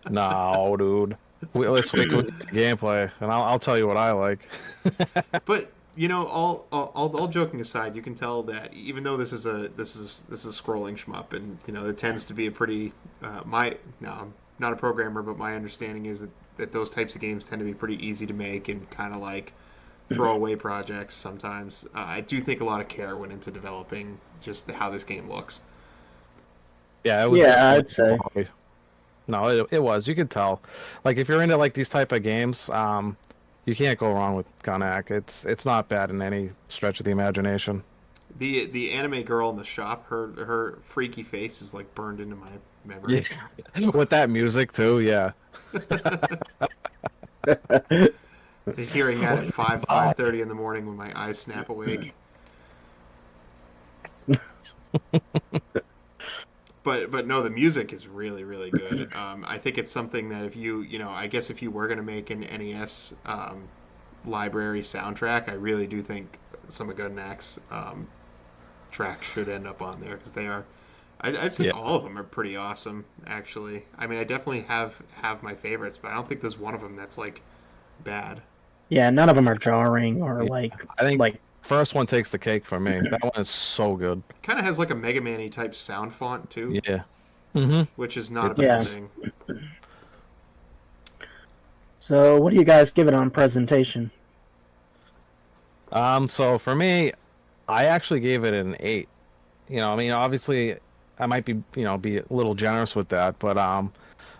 No, dude. Let's wait till we get to gameplay, and I'll tell you what I like. But all joking aside, you can tell that even though this is a scrolling shmup, and it tends to be a pretty my no, I'm not a programmer, but my understanding is that those types of games tend to be pretty easy to make and kind of like throwaway projects sometimes. I do think a lot of care went into developing just how this game looks. Yeah, it was Yeah, definitely I'd say. quality. No, it was. You could tell. Like if you're into like these type of games, you can't go wrong with Gun Nac. It's not bad in any stretch of the imagination. The anime girl in the shop, her freaky face is like burned into my Yeah, memory. with that music too. Yeah. Hearing that at Bye. 5:30 in the morning when my eyes snap awake. But no, the music is really really good. I think it's something that if I guess if you were gonna make an NES library soundtrack, I really do think some of Gun Nac's tracks should end up on there because they are. I'd say Yeah. all of them are pretty awesome. Actually, I mean, I definitely have my favorites, but I don't think there's one of them that's like bad. Yeah, none of them are jarring or Yeah. like I think like first one takes the cake for me. That one is so good. Kind of has like a Mega Man-y type sound font too, Yeah. Mm-hmm. which is not a It bad yeah. does. thing. So, what do you guys give it on presentation? So for me, I actually gave it an 8. I mean, obviously, I might be a little generous with that, but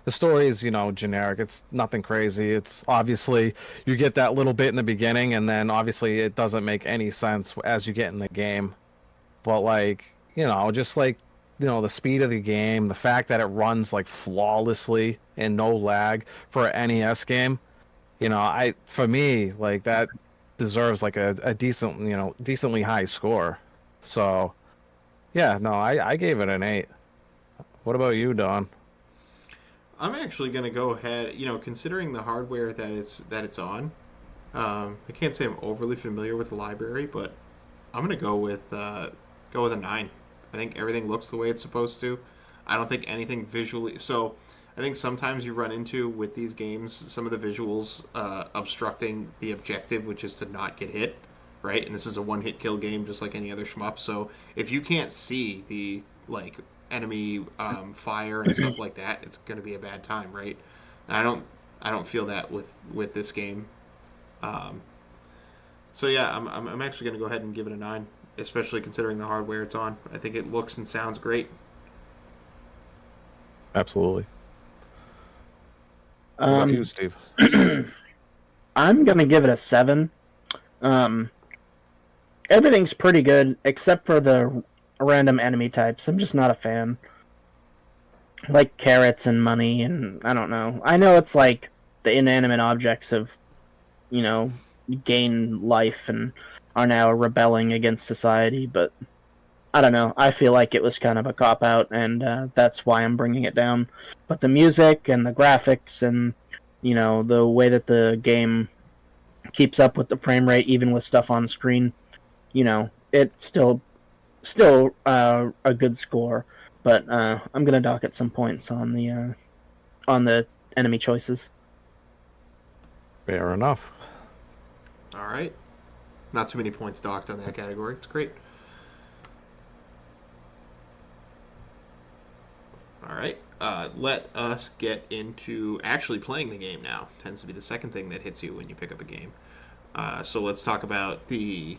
the story is, generic. It's nothing crazy. It's obviously you get that little bit in the beginning, and then obviously it doesn't make any sense as you get in the game. But like, just like, the speed of the game, the fact that it runs like flawlessly and no lag for an NES game, for me, like that deserves like a decent, decently high score. So. Yeah, no, I gave it an 8. What about you, Don? I'm actually going to go ahead, considering the hardware that it's on. I can't say I'm overly familiar with the library, but I'm going to go with a 9. I think everything looks the way it's supposed to. I don't think anything visually. So I think sometimes you run into with these games some of the visuals obstructing the objective, which is to not get hit, right? And this is a one-hit kill game, just like any other shmup. So if you can't see the like enemy fire and stuff like that, it's going to be a bad time, right? And I don't feel that with this game. Um, so yeah, I'm actually going to go ahead and give it a 9, especially considering the hardware it's on. I think it looks and sounds great. Absolutely. What about you, Um, Steve? Steve, I'm gonna give it a 7. Um, Everything's pretty good except for the random enemy types. I'm just not a fan. Like carrots and money, and I don't know. I know it's like the inanimate objects have, you know, gained life and are now rebelling against society, but I don't know. I feel like it was kind of a cop out, and that's why I'm bringing it down. But the music and the graphics and the way that the game keeps up with the frame rate, even with stuff on screen, it's still a good score. But I'm gonna dock it some points on the enemy choices. Fair enough. all right, not too many points docked on that category. It's great. All right, let us get into actually playing the game now. Tends to be the second thing that hits you when you pick up a game. So let's talk about the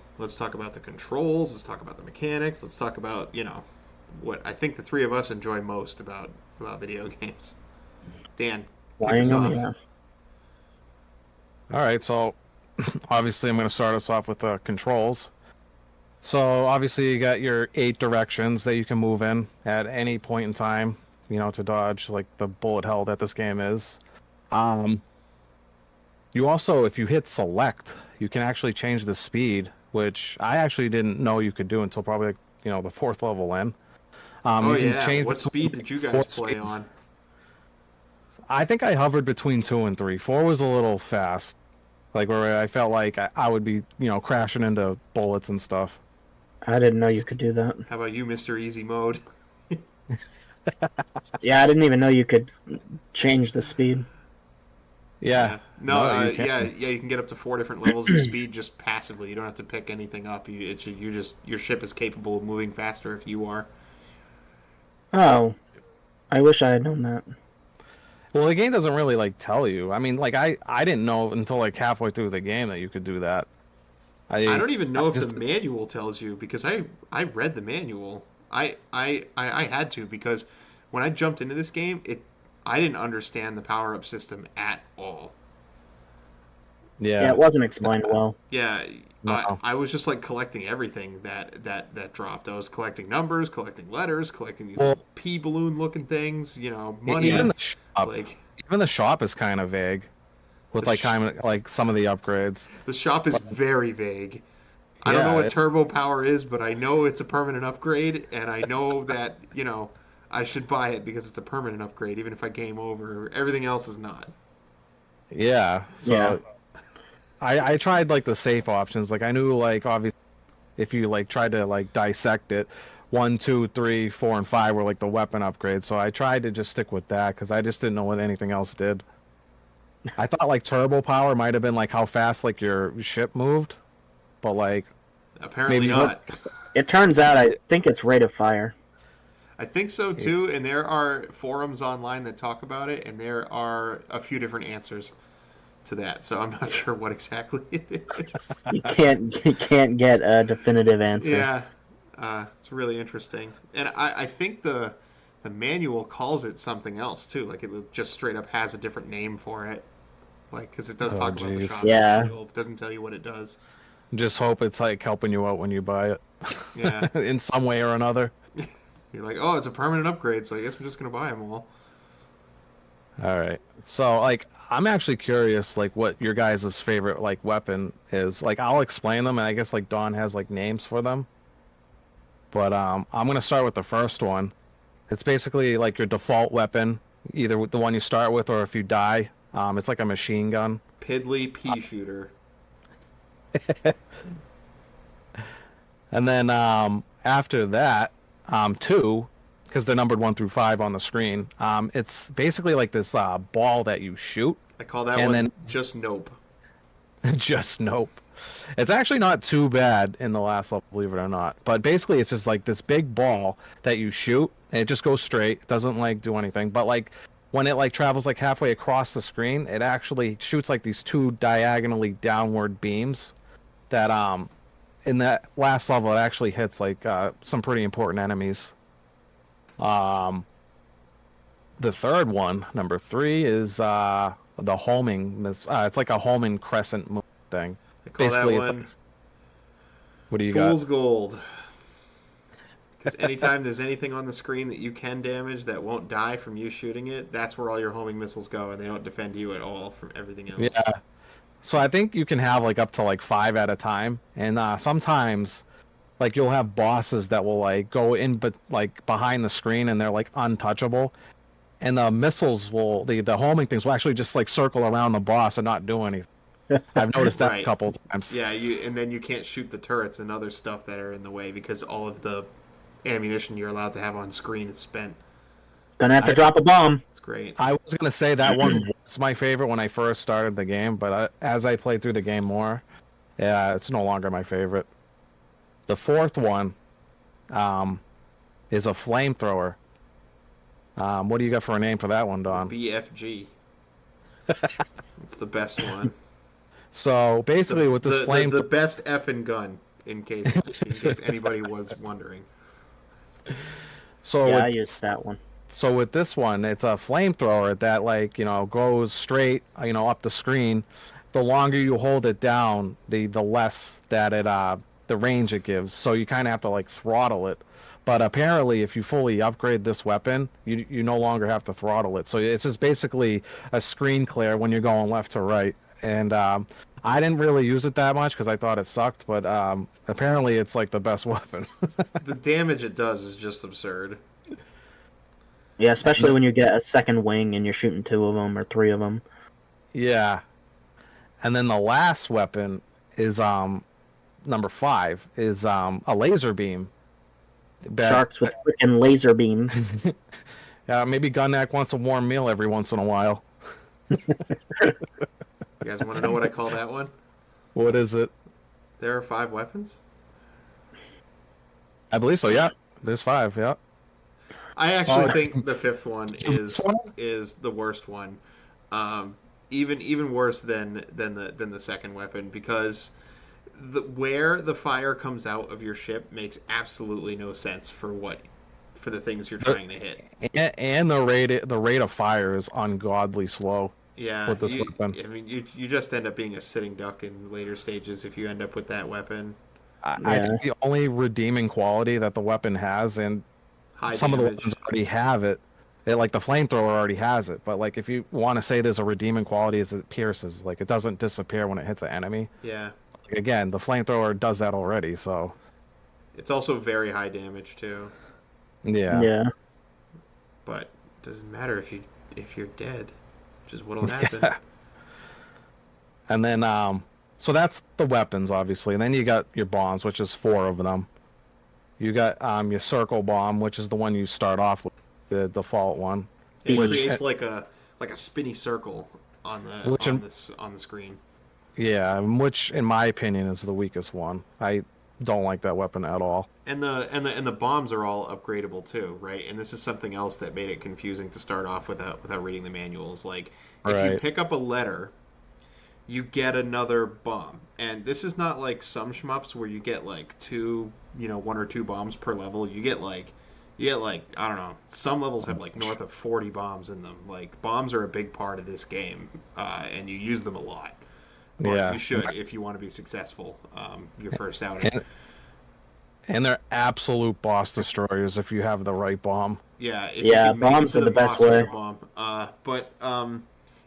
controls. Let's talk about the mechanics. Let's talk about what I think the three of us enjoy most about video games. Dan, kick Flying us them, off. yeah. All right, so obviously I'm going to start us off with the controls. So obviously you got your 8 directions that you can move in at any point in time, to dodge like the bullet hell that this game is. Um, you also, if you hit select, you can actually change the speed, which I actually didn't know you could do until probably the fourth level in. Oh You can yeah, change what between speed did you four guys play speeds. on? I think I hovered between 2 and 3. 4 was a little fast, like where I felt like I would be, crashing into bullets and stuff. I didn't know you could do that. How about you, Mr. Easy Mode? Yeah, I didn't even know you could change the speed. Yeah. Yeah. No, No, you yeah, can. yeah, you can get up to 4 different levels of speed just passively. You don't have to pick anything up. Your ship is capable of moving faster if you are. Oh, I wish I had known that. Well, the game doesn't really like tell you. I mean, like I didn't know until like halfway through the game that you could do that. I I don't even I know if the just manual tells you because I read the manual. I had to because when I jumped into this game, it I didn't understand the power up system at all. Yeah, yeah. it wasn't explained well. Yeah, No. I was just like collecting everything that dropped. I was collecting numbers, collecting letters, collecting these Well, little pea balloon looking things, even Yeah. money. the shop, Like even the shop is kind of vague with the like sh- kind of like some of the upgrades. the shop is Like, very vague. I don't know yeah, what it's turbo power is, but I know it's a permanent upgrade, and I know that, I should buy it because it's a permanent upgrade, even if I game over. Everything else is not. yeah. Yeah. So I tried like the safe options. Like I knew like obviously if you like tried to like dissect it, 1, 2, 3, 4, and 5 were like the weapon upgrades. So I tried to just stick with that because I just didn't know what anything else did. I thought like turbo power might have been like how fast like your ship moved, but like Apparently maybe what not. It turns out I think it's rate of fire. I think so too, and there are forums online that talk about it, and there are a few different answers to that, so I'm not sure what exactly it is. You can't get a definitive answer. Yeah, it's really interesting, and I think the manual calls it something else too. Like it just straight up has a different name for it. Like because it does oh talk about the geez. shop in the Yeah. manual, but doesn't tell you what it does. Just hope it's like helping you out when you buy it Yeah, in some way or another. you're like, oh, it's a permanent upgrade, so I guess I'm just gonna buy them all. All right. So like I'm actually curious like what your guys' favorite like weapon is. Like I'll explain them and I guess like Dawn has like names for them. But I'm gonna start with the first one. It's basically like your default weapon, either with the one you start with or if you die. It's like a machine gun. Piddly pea shooter. And then after that, two, because they're numbered 1 through 5 on the screen. It's basically like this ball that you shoot, I call that and one then just nope. just nope. It's actually not too bad in the last level, believe it or not. But basically, it's just like this big ball that you shoot, and it just goes straight. It doesn't like do anything. But like when it like travels like halfway across the screen, it actually shoots like these two diagonally downward beams that in that last level it actually hits like some pretty important enemies. Um, the third one, number 3, is the homing. It's like a homing crescent moon thing. I call that Basically, it's one like, what do you got? fool's gold. Because anytime there's anything on the screen that you can damage that won't die from you shooting it, that's where all your homing missiles go, and they don't defend you at all from everything else. Yeah. So I think you can have like up to like 5 at a time, and sometimes like you'll have bosses that will like go in but like behind the screen and they're like untouchable, and the missiles will the homing things will actually just like circle around the boss and not do anything. I've noticed that a Right. couple times. Yeah, and then you can't shoot the turrets and other stuff that are in the way because all of the ammunition you're allowed to have on screen is spent. Gonna have to I drop a bomb. It's great. I was gonna say that one was my favorite when I first started the game, but as I played through the game more, yeah, it's no longer my favorite. The fourth one, um, is a flamethrower. What do you got for a name for that one, Don? BFG. It's the best one. So basically, with this the best effing gun, in case anybody was wondering. so Yeah, I with, used that one. so with this one, it's a flamethrower that like goes straight up the screen. The longer you hold it down, the less that it the range it gives. So you kind of have to like throttle it. But apparently, if you fully upgrade this weapon, you no longer have to throttle it. So it's just basically a screen clear when you're going left to right. And I didn't really use it that much because I thought it sucked. But apparently, it's like the best weapon. The damage it does is just absurd. Yeah, especially when you get a second wing and you're shooting 2 of them or 3 of them. Yeah. And then the last weapon is number 5 is a laser beam. Sharks with freaking laser beams. Maybe Gun Nac wants a warm meal every once in a while. You guys want to know what I call that one? What is it? There are 5 weapons. I believe so. Yeah, there's 5. Yeah. I actually think the 5th one This one? is the worst one. Even worse than the second weapon, because where the fire comes out of your ship makes absolutely no sense for the things you're trying to hit. And the rate of fire is ungodly slow Yeah, with this weapon. I mean, you just end up being a sitting duck in later stages if you end up with that weapon. I Yeah. think the only redeeming quality that the weapon has, and High some of the damage. weapons already have it, like the flamethrower already has it. But like if you want to say there's a redeeming quality, is it pierces. Like it doesn't disappear when it hits an enemy. Yeah, Like, again, the flamethrower does that already. So it's also very high damage too. yeah, Yeah. But it doesn't matter if you're dead, which is what'll happen. yeah. And then so that's the weapons obviously. And then you got your bombs, which is 4 of them. You got your circle bomb, which is the one you start off with, the default one. It Which- creates like a spinny circle on Which in- on the screen. Yeah, which in my opinion is the weakest one. I don't like that weapon at all. And the bombs are all upgradable too, right? And this is something else that made it confusing to start off without reading the manuals. Like if you Right. pick up a letter, you get another bomb. And this is not like some shmups where you get like 1 or 2 bombs per level. You get like I don't know. Some levels have like north of 40 bombs in them. Like bombs are a big part of this game, and you use them a lot. Or Yeah. you should if you want to be successful your first outing. And they're absolute boss destroyers if you have the right bomb. Yeah, if Yeah, you can make it bombs to are the best boss with way. a bomb. But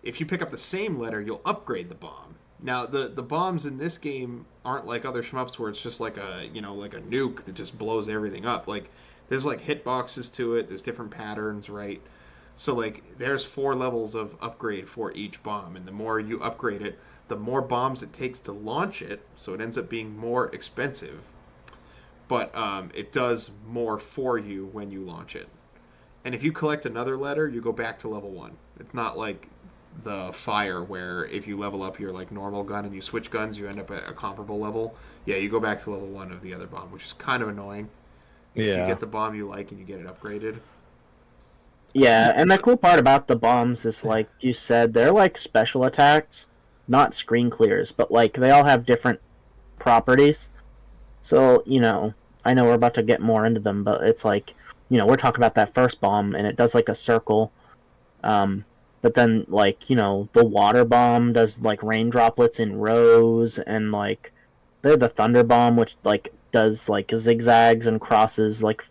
if you pick up the same letter, you'll upgrade the bomb. Now, the bombs in this game aren't like other shmups where it's just like like a nuke that just blows everything up. Like there's like hitboxes to it. There's different patterns, right? So like there's 4 levels of upgrade for each bomb, and the more you upgrade it, the more bombs it takes to launch it. So it ends up being more expensive, but it does more for you when you launch it. And if you collect another letter, you go back to level 1. It's not like the fire where if you level up your like normal gun and you switch guns, you end up at a comparable level. Yeah, you go back to level 1 of the other bomb, which is kind of annoying. If you Yeah. get the bomb you like and you get it upgraded. Yeah, and the cool part about the bombs is, like you said, they're like special attacks, not screen clears, but like they all have different properties. So, I know we're about to get more into them, but it's like, we're talking about that first bomb, and it does like a circle. But then, like, the water bomb does like rain droplets in rows, and like, they're the thunder bomb, which like does like zigzags and crosses, like,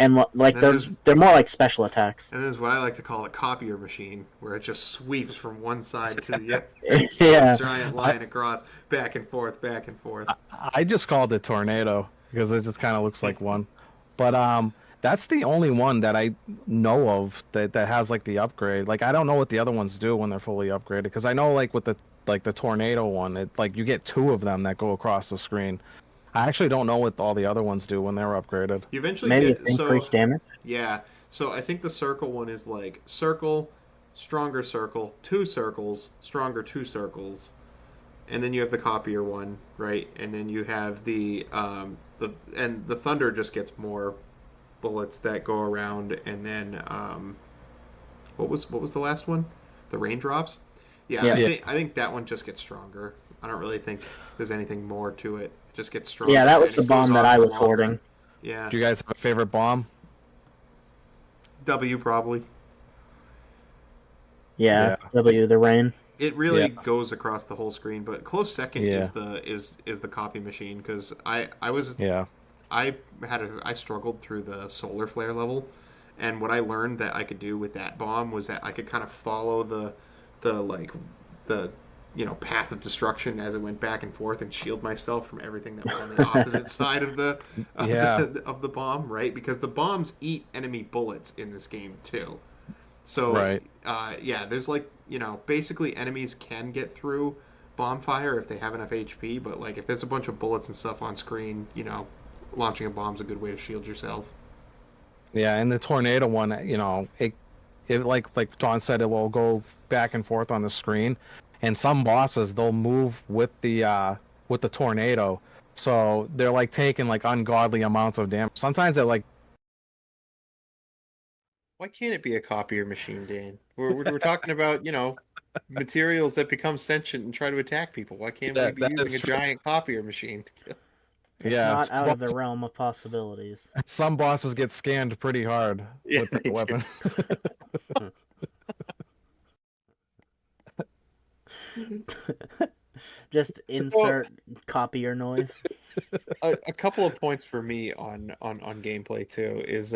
and like they're more like special attacks. And this is what I like to call a copier machine, where it just sweeps from one side to the other. Yeah. Giant line across, back and forth, back and forth. I just called it tornado because it just kind of looks like one. But that's the only one that I know of that has like the upgrade. Like I don't know what the other ones do when they're fully upgraded, because I know like with the tornado one, it like you get 2 of them that go across the screen. I actually don't know what all the other ones do when they're upgraded. You eventually Maybe get it's increased damage. Yeah. So I think the circle one is like circle, stronger circle, 2 circles, stronger 2 circles, and then you have the copier one, right? And then you have the thunder just gets more bullets that go around, and then what was the last one? The raindrops. Yeah, Yeah. I think that one just gets stronger. I don't really think there's anything more to it. It just gets stronger. Yeah, that was and the it goes bomb that on I for was longer. hoarding. Yeah, Do you guys have a favorite bomb? W probably. Yeah, W, the rain. It really Yeah. goes across the whole screen, but close second Yeah. is the copy machine, because I Yeah. struggled through the solar flare level, and what I learned that I could do with that bomb was that I could kind of follow the path of destruction as it went back and forth and shield myself from everything that was on the opposite side of Yeah. of the bomb, right? Because the bombs eat enemy bullets in this game too. So Right. there's like, basically enemies can get through bomb fire if they have enough HP, but like if there's a bunch of bullets and stuff on screen, launching a bomb's a good way to shield yourself. Yeah, and the tornado one, it It like Don said, it will go back and forth on the screen, and some bosses they'll move with the tornado, so they're like taking like ungodly amounts of damage. Sometimes they're like, Why can't it be a copier machine, Dan? We're talking about, materials that become sentient and try to attack people. Why can't we yeah, be that using is a true. giant copier machine to kill? It's Yeah, not out of the realm of possibilities. some bosses get scanned pretty hard Yeah, with that they weapon. do. Just So, insert copier noise. a couple of points for me on gameplay too is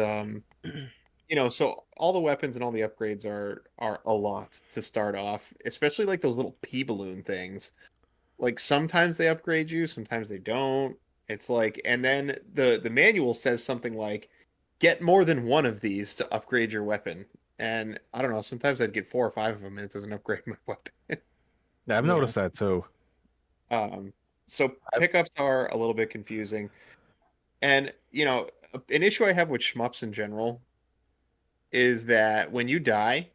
so all the weapons and all the upgrades are a lot to start off, especially like those little pea balloon things. Like sometimes they upgrade you, sometimes they don't. It's like, and then the manual says something like, get more than one of these to upgrade your weapon. And I don't know, sometimes I'd get 4 or 5 of them and it doesn't upgrade my weapon. Yeah, I've Yeah. noticed that too. Um, so I, pickups are a little bit confusing. And, an issue I have with shmups in general is that when you die,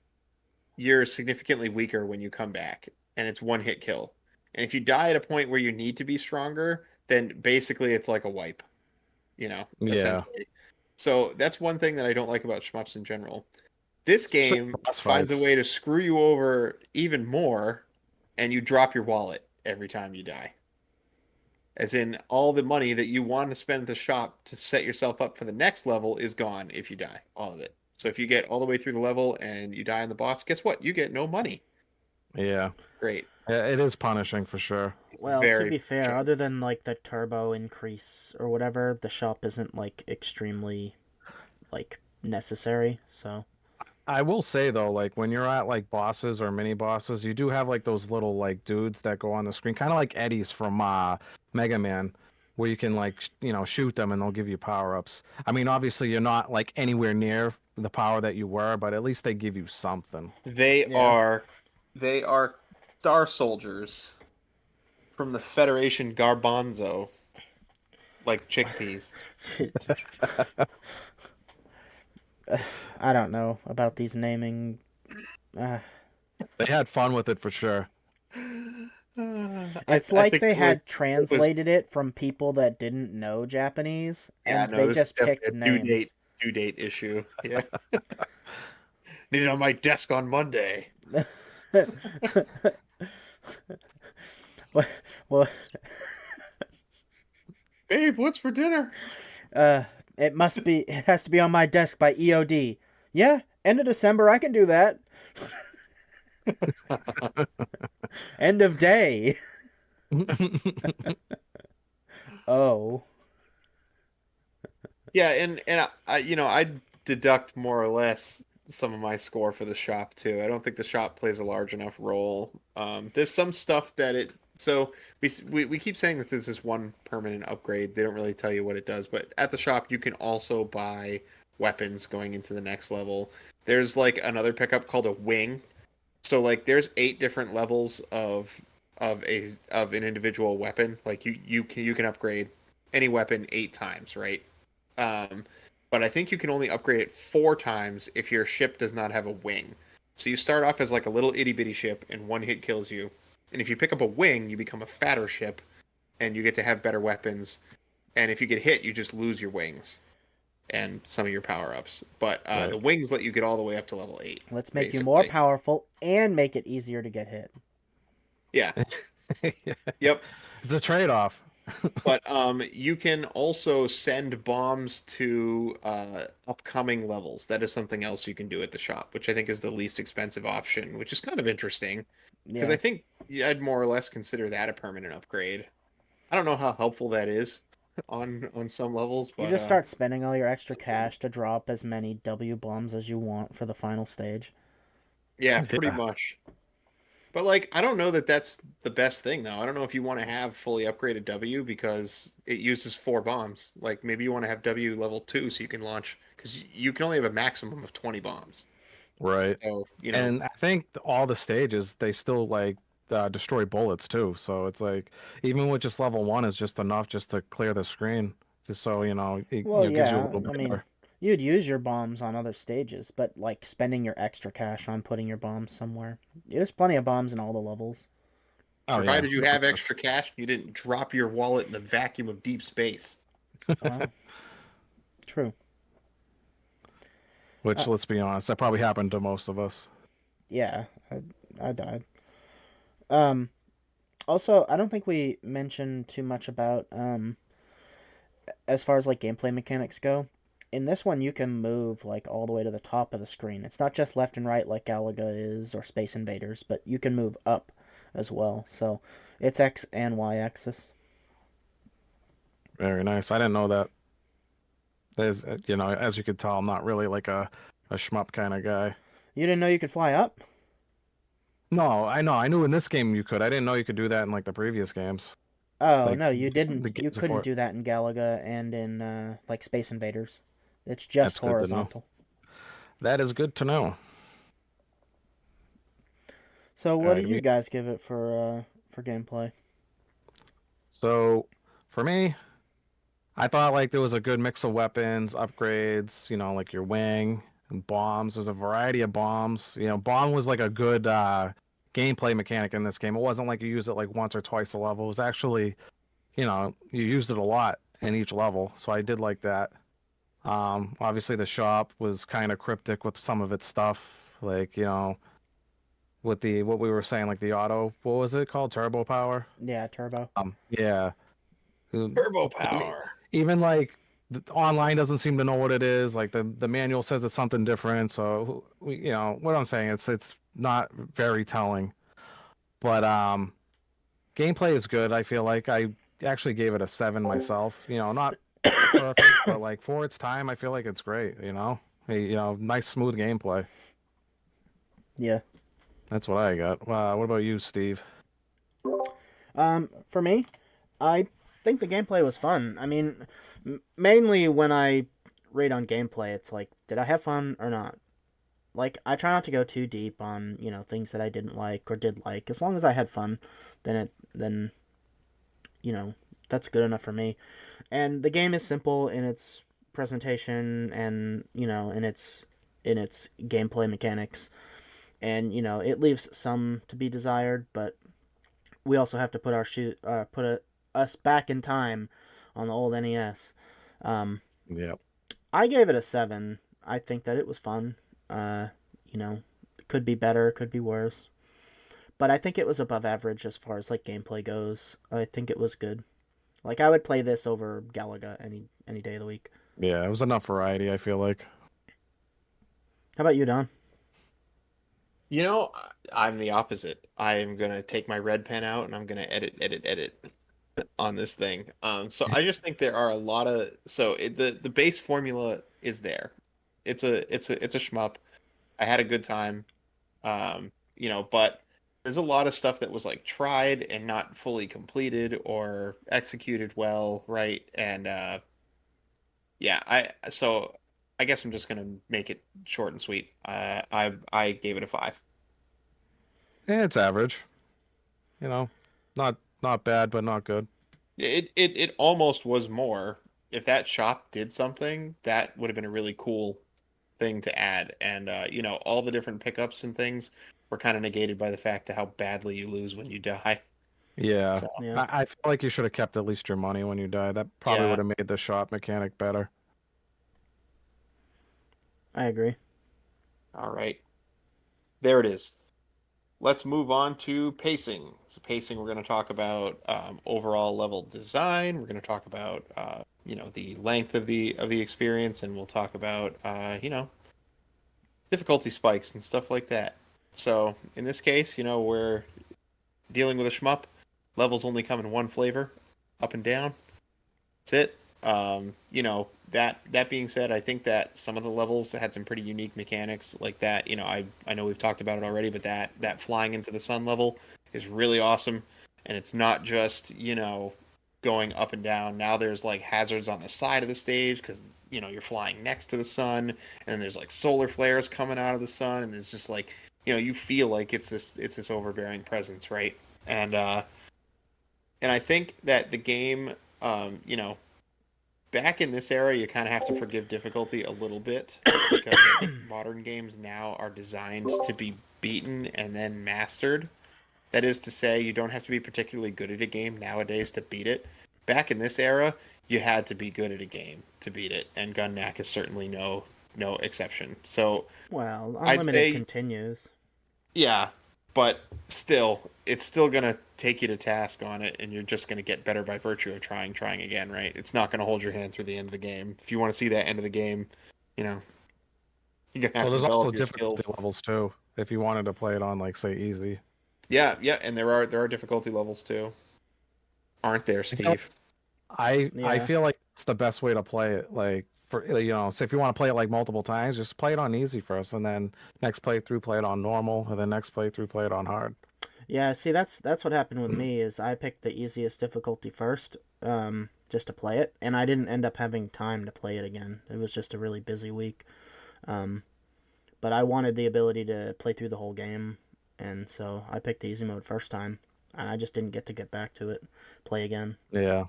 you're significantly weaker when you come back, and it's one hit kill. And if you die at a point where you need to be stronger, then basically it's like a wipe, yeah, essentially. So that's one thing that I don't like about shmups in general. This especially game boss finds a fights. way to screw you over even more, and you drop your wallet every time you die. As in, all the money that you want to spend at the shop to set yourself up for the next level is gone if you die. All of it. So if you get all the way through the level and you die on the boss, guess what? You get no money. Yeah, Great. yeah, it is punishing for sure. It's Well, to very be fair, frustrating. other than like the turbo increase or whatever, the shop isn't like extremely like necessary. So I will say though, like when you're at like bosses or mini bosses, you do have like those little like dudes that go on the screen, kind of like Eddies from Mega Man, where you can like shoot them and they'll give you power ups. I mean, obviously you're not like anywhere near the power that you were, but at least they give you something. They yeah, are they are star soldiers from the Federation Garbanzo, like chickpeas. I don't know about these naming. Uh, They had fun with it for sure. it's I like think they had it was translated it from people that didn't know Japanese, yeah, and no, they this is just definitely picked a names. due date issue. Yeah. Need it on my desk on Monday. What? Well, Babe, what's for dinner? uh, it must be. It has to be on my desk by EOD. Yeah, end of December. I can do that. End of day. Oh. Yeah, and I deduct more or less some of my score for the shop too. I don't think the shop plays a large enough role. There's some stuff that it so we keep saying that this is one permanent upgrade. They don't really tell you what it does, but at the shop you can also buy weapons going into the next level. There's like another pickup called a wing. So like there's 8 different levels of an individual weapon. Like you can upgrade any weapon 8 times, right? Um, but I think you can only upgrade it 4 times if your ship does not have a wing. So you start off as like a little itty bitty ship, and one hit kills you. And if you pick up a wing, you become a fatter ship, and you get to have better weapons. And if you get hit, you just lose your wings and some of your power ups. But Right. the wings let you get all the way up to level 8, Let's make you more basically. powerful and make it easier to get hit. Yeah. Yep. It's a trade-off. But you can also send bombs to upcoming levels. That is something else you can do at the shop, which I think is the least expensive option, which is kind of interesting because I Yeah. think I'd more or less consider that a permanent upgrade. I don't know how helpful that is on some levels, You but just start spending all your extra cash to drop as many W bombs as you want for the final stage. yeah, pretty Yeah. much. But like, I don't know that that's the best thing though. I don't know if you want to have fully upgraded W because it uses 4 bombs. Like maybe you want to have W level 2 so you can launch because you can only have a maximum of 20 bombs. Right. So, And I think all the stages they still like destroy bullets too. So it's like even with just level one is just enough just to clear the screen, just so it Well, gives you a yeah. little I bit mean, more. You'd use your bombs on other stages, but like spending your extra cash on putting your bombs somewhere. There's plenty of bombs in all the levels. Oh yeah, Provided you have extra cash, you didn't drop your wallet in the vacuum of deep space. Well, true. which Uh, let's be honest, that probably happened to most of us. yeah, I died. Um, Also, I don't think we mentioned too much about as far as like gameplay mechanics go. In this one, you can move like all the way to the top of the screen. It's not just left and right like Galaga is or Space Invaders, but you can move up as well. So it's X and Y axis. Very nice. I didn't know that. As as you could tell, I'm not really like a shmup kind of guy. You didn't know you could fly up? No, I know. I knew in this game you could. I didn't know you could do that in like the previous games, Oh like no, you the didn't. You games couldn't before. do that in Galaga and in like Space Invaders. It's just That's good to know. horizontal. That is good to know. So All what right, did you guys give it for gameplay? so for me, I thought like there was a good mix of weapons, upgrades, like your wing and bombs. There's a variety of bombs. Bomb was like a good gameplay mechanic in this game. It wasn't like you used it like once or twice a level. It was actually, you used it a lot in each level. So I did like that. Obviously the shop was kind of cryptic with some of its stuff, like, with the what we were saying, like the auto, what was it called? Turbo power? Yeah, Turbo. Yeah. Turbo E- power. Even like the online doesn't seem to know what it is. Like the manual says it's something different. So what I'm saying, it's not very telling. But gameplay is good. I feel like I actually gave it a 7 myself. Not perfect, but like for its time, I feel like it's great. Hey, nice smooth gameplay. Yeah. That's what I got. What about you, Steve? For me, I think the gameplay was fun. I mean, mainly when I rate on gameplay, it's like, did I have fun or not? Like, I try not to go too deep on things that I didn't like or did like. As long as I had fun, then you know that's good enough for me. And the game is simple in its presentation and in its gameplay mechanics, and it leaves some to be desired, but we also have to us back in time on the old NES. Um, Yeah. I gave it a 7. I think that it was fun. You know, could be better, could be worse, but I think it was above average as far as like gameplay goes. I think it was good. Like I would play this over Galaga any day of the week. Yeah, it was enough variety, I feel like. How about you, Don? You know, I'm the opposite. I am gonna take my red pen out and I'm gonna edit on this thing. So I just think there are a lot of the base formula is there. It's a shmup. I had a good time. But there's a lot of stuff that was like tried and not fully completed or executed well, right? And yeah, I guess I'm just gonna make it short and sweet. I gave it a 5. It's average. You know, not bad, but not good. It almost was more. If that shop did something, that would have been a really cool thing to add. And all the different pickups and things were kind of negated by the fact of how badly you lose when you die. Yeah, So Yeah, I feel like you should have kept at least your money when you die. That probably yeah, would have made the shop mechanic better. I agree. all right. There it is. Let's move on to pacing. So pacing, we're going to talk about overall level design. We're going to talk about the length of the experience, and we'll talk about difficulty spikes and stuff like that. So in this case, we're dealing with a shmup. Levels only come in one flavor, up and down. That's it. That being said, I think that some of the levels had some pretty unique mechanics like that. I know we've talked about it already, but that flying into the sun level is really awesome, and it's not just going up and down. Now there's like hazards on the side of the stage because you're flying next to the sun, and there's like solar flares coming out of the sun, and it's just like you feel like it's this overbearing presence, right? And I think that the game, back in this era, you kind of have to forgive difficulty a little bit because I think modern games now are designed to be beaten and then mastered. That is to say, you don't have to be particularly good at a game nowadays to beat it. Back in this era, you had to be good at a game to beat it, and Gun Nac is certainly no exception. So Well, I'd unlimited say, continues. yeah, but still, it's still gonna take you to task on it, and you're just gonna get better by virtue of trying again, right? It's not gonna hold your hand through the end of the game. If you want to see that end of the game, you know, you're gonna have Well, to there's also develop your difficulty skills. levels too. If you wanted to play it on, like, say, easy. Yeah, and there are difficulty levels too, aren't there, I feel Steve? I Yeah. feel like it's the best way to play it. Like, for so if you want to play it like multiple times, just play it on easy first, and then next playthrough play it on normal, and then next playthrough play it on hard. Yeah, see, that's what happened with me is I picked the easiest difficulty first, just to play it, and I didn't end up having time to play it again. It was just a really busy week. Um, but I wanted the ability to play through the whole game, and so I picked the easy mode first time, and I just didn't get back to it, play again. Yeah.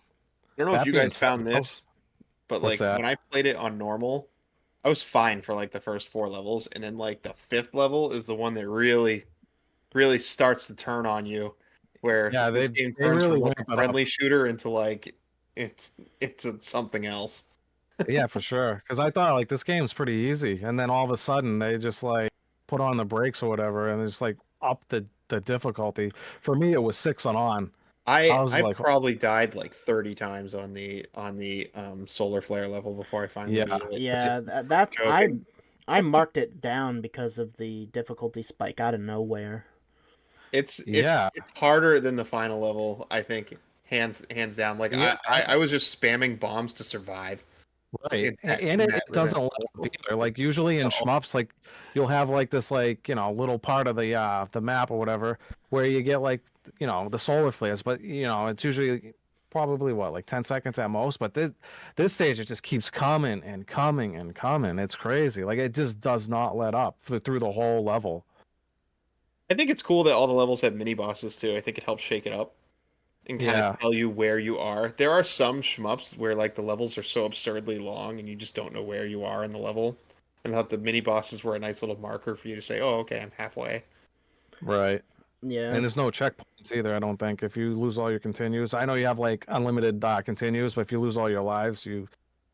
I don't know if That you being guys said, found though, this, but what's like that? when I played it on normal, I was fine for like the first four levels, and then like the fifth level is the one that really starts to turn on you, where Yeah, this game they turns really from like ramp a it up. friendly shooter into like it's something else. Yeah, for sure. Because I thought like this game's pretty easy, and then all of a sudden they just like put on the brakes or whatever, and just like up the difficulty. For me, it was six and on. I was I like, probably died like 30 times on the solar flare level before I finally yeah, beat it. Yeah, that's Joking. I marked it down because of the difficulty spike out of nowhere. yeah, It's harder than the final level, I think, hands down. Like yeah. I was just spamming bombs to survive Right, and in it, that it in doesn't that let up level. either. Like usually in No. shmups, like you'll have like this like little part of the map or whatever where you get like the solar flares, but it's usually probably what like 10 seconds at most. But this stage it just keeps coming and coming and coming. It's crazy. Like it just does not let up through the whole level. I think it's cool that all the levels have mini bosses too. I think it helps shake it up and kind of Yeah, tell you where you are. There are some shmups where like the levels are so absurdly long and you just don't know where you are in the level. And that the mini bosses were a nice little marker for you to say, "Oh, okay, I'm halfway." right. Yeah. And there's no checkpoints either. I don't think if you lose all your continues. I know you have like unlimited continues, but if you lose all your lives,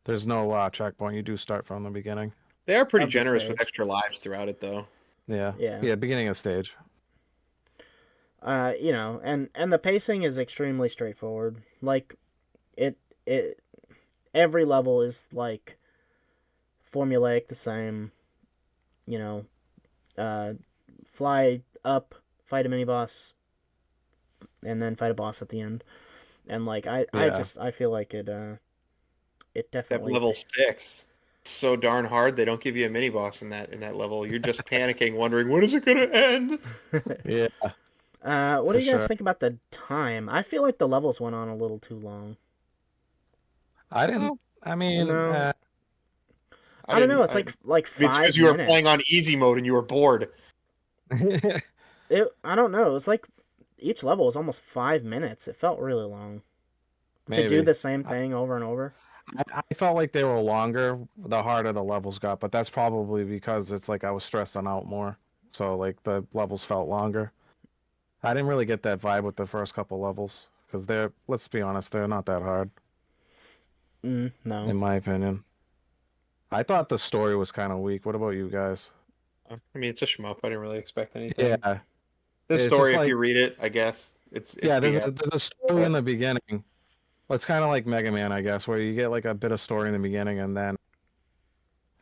there's no checkpoint. You do start from the beginning. They are pretty Of the generous with stage. extra lives throughout it, though. Yeah, Yeah. yeah. Beginning of stage. And the pacing is extremely straightforward. Like it every level is like formulaic the same, you know, uh fly up, fight a mini boss, and then fight a boss at the end. And like Yeah, I feel like it That definitely level 6, so darn hard they don't give you a mini boss in that level. You're just panicking, wondering when is it gonna end? yeah, What do for you guys sure. think about the time? I feel like the levels went on a little too long. I didn't. Oh, I mean, No, I I don't know. didn't. It's like Maybe it's because five you were playing on minutes. easy mode and you were bored. I don't know. It's like each level was almost 5 minutes. It felt really long to do maybe. the same thing over and over. I felt like they were longer the harder the levels got, but that's probably because it's like I was stressing out more, so like the levels felt longer. I didn't really get that vibe with the first couple levels because let's be honest, they're not that hard No. in my opinion. I thought the story was kind of weak. What about you guys? I mean, it's a shmup. I didn't really expect anything. Yeah, This it's just story, if like you read it, I guess it's yeah, BS. there's a story in But the beginning. Well, it's kind of like Mega Man, I guess, where you get like a bit of story in the beginning and then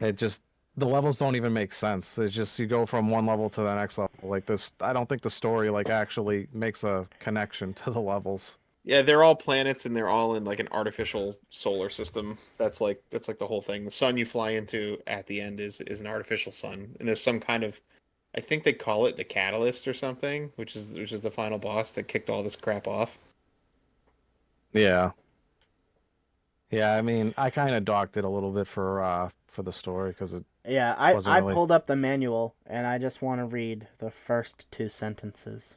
it just the levels don't even make sense. It's just you go from one level to the next level. Like this, I don't think the story like actually makes a connection to the levels. yeah, they're all planets and they're all in like an artificial solar system. That's like the whole thing. The sun you fly into at the end is an artificial sun, and there's some kind of I think they call it the catalyst or something, which is the final boss that kicked all this crap off. Yeah, yeah. I mean, I kind of docked it a little bit for the story because it Yeah, wasn't I really. pulled up the manual and I just want to read the first two sentences.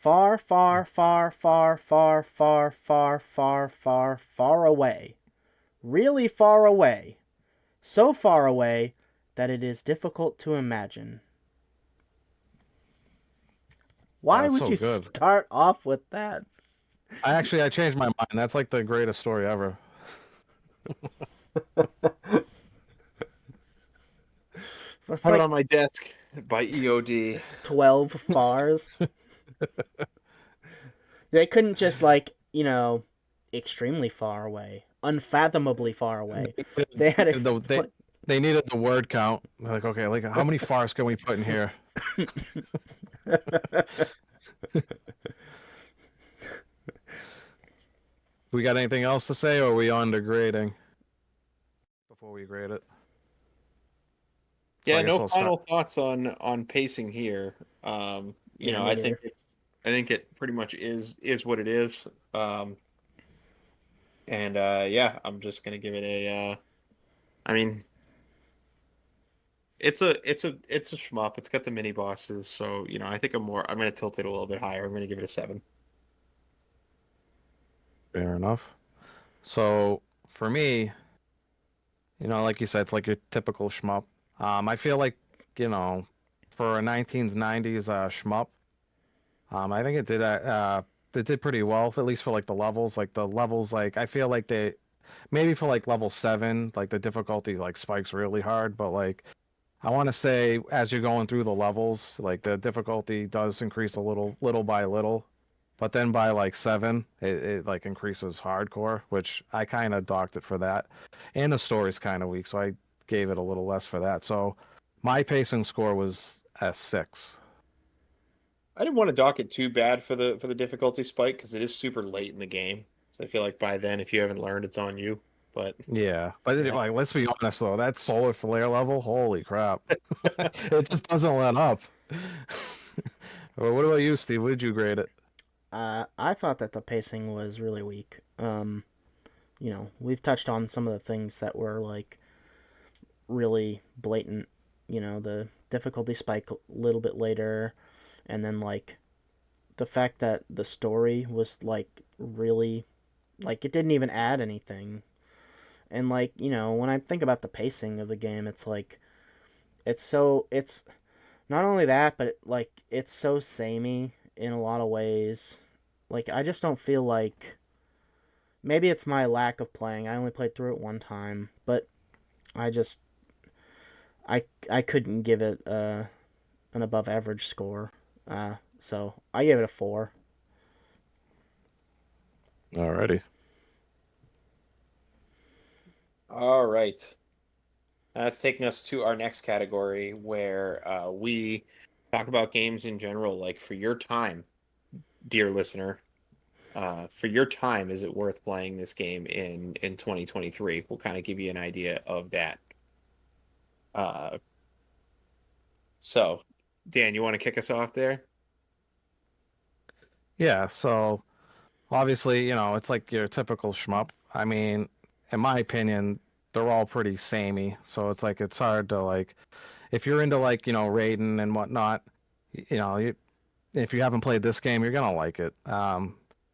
Far, far, far, far, far, far, far, far, far, far away. Really far away. So far away that it is difficult to imagine. Oh, Why that's would so you good. start off with that? I changed my mind. That's like the greatest story ever. It's Have it like on my desk by EOD. 12 fars. They couldn't just, like, extremely far away, unfathomably far away. They had The, to. they needed the word count. They're like, okay, like how many fars can we put in here? We got anything else to say, or are we on to grading before we grade it? So Yeah, I guess no I'll start. final thoughts on pacing here. Yeah, me I think neither. I think it pretty much is what it is. And yeah, I'm just gonna give it a I mean, it's a shmup. It's got the mini bosses, so I think I'm gonna tilt it a little bit higher. I'm gonna give it a 7. Fair enough. So for me, like you said, it's like your typical shmup. I feel like, you know, for a 1990s shmup, I think it did pretty well, at least for like the levels. Like the levels, like I feel like they maybe for like level 7, like the difficulty like spikes really hard, but like I want to say as you're going through the levels, like the difficulty does increase a little by little. But then by like 7, it like increases hardcore, which I kind of docked it for that. And the story's kind of weak, so I gave it a little less for that. So my pacing score was a 6. I didn't want to dock it too bad for the difficulty spike because it is super late in the game. So I feel like by then, if you haven't learned, it's on you. But Yeah, but yeah. like let's be honest though, that solar flare level, holy crap, it just doesn't let up. Well, what about you, Steve? What did you grade it? I thought that the pacing was really weak. We've touched on some of the things that were, like, really blatant. The difficulty spike a little bit later, and then, like, the fact that the story was, like, really, like, it didn't even add anything. And, like, when I think about the pacing of the game, it's like, it's not only that, but like, it's so samey in a lot of ways. Like, I just don't feel like, maybe it's my lack of playing. I only played through it one time, but I just I couldn't give it an above average score. So I gave it a 4. Alrighty. All right. That's taking us to our next category where we talk about games in general. Like for your time, dear listener, for your time, is it worth playing this game in 2023? We'll kind of give you an idea of that. Uh, so, Dan, you want to kick us off there? Yeah, so obviously, it's like your typical shmup. I mean, in my opinion, they're all pretty samey. So it's like it's hard to like if you're into like, raiding and whatnot, if you haven't played this game, you're gonna like it.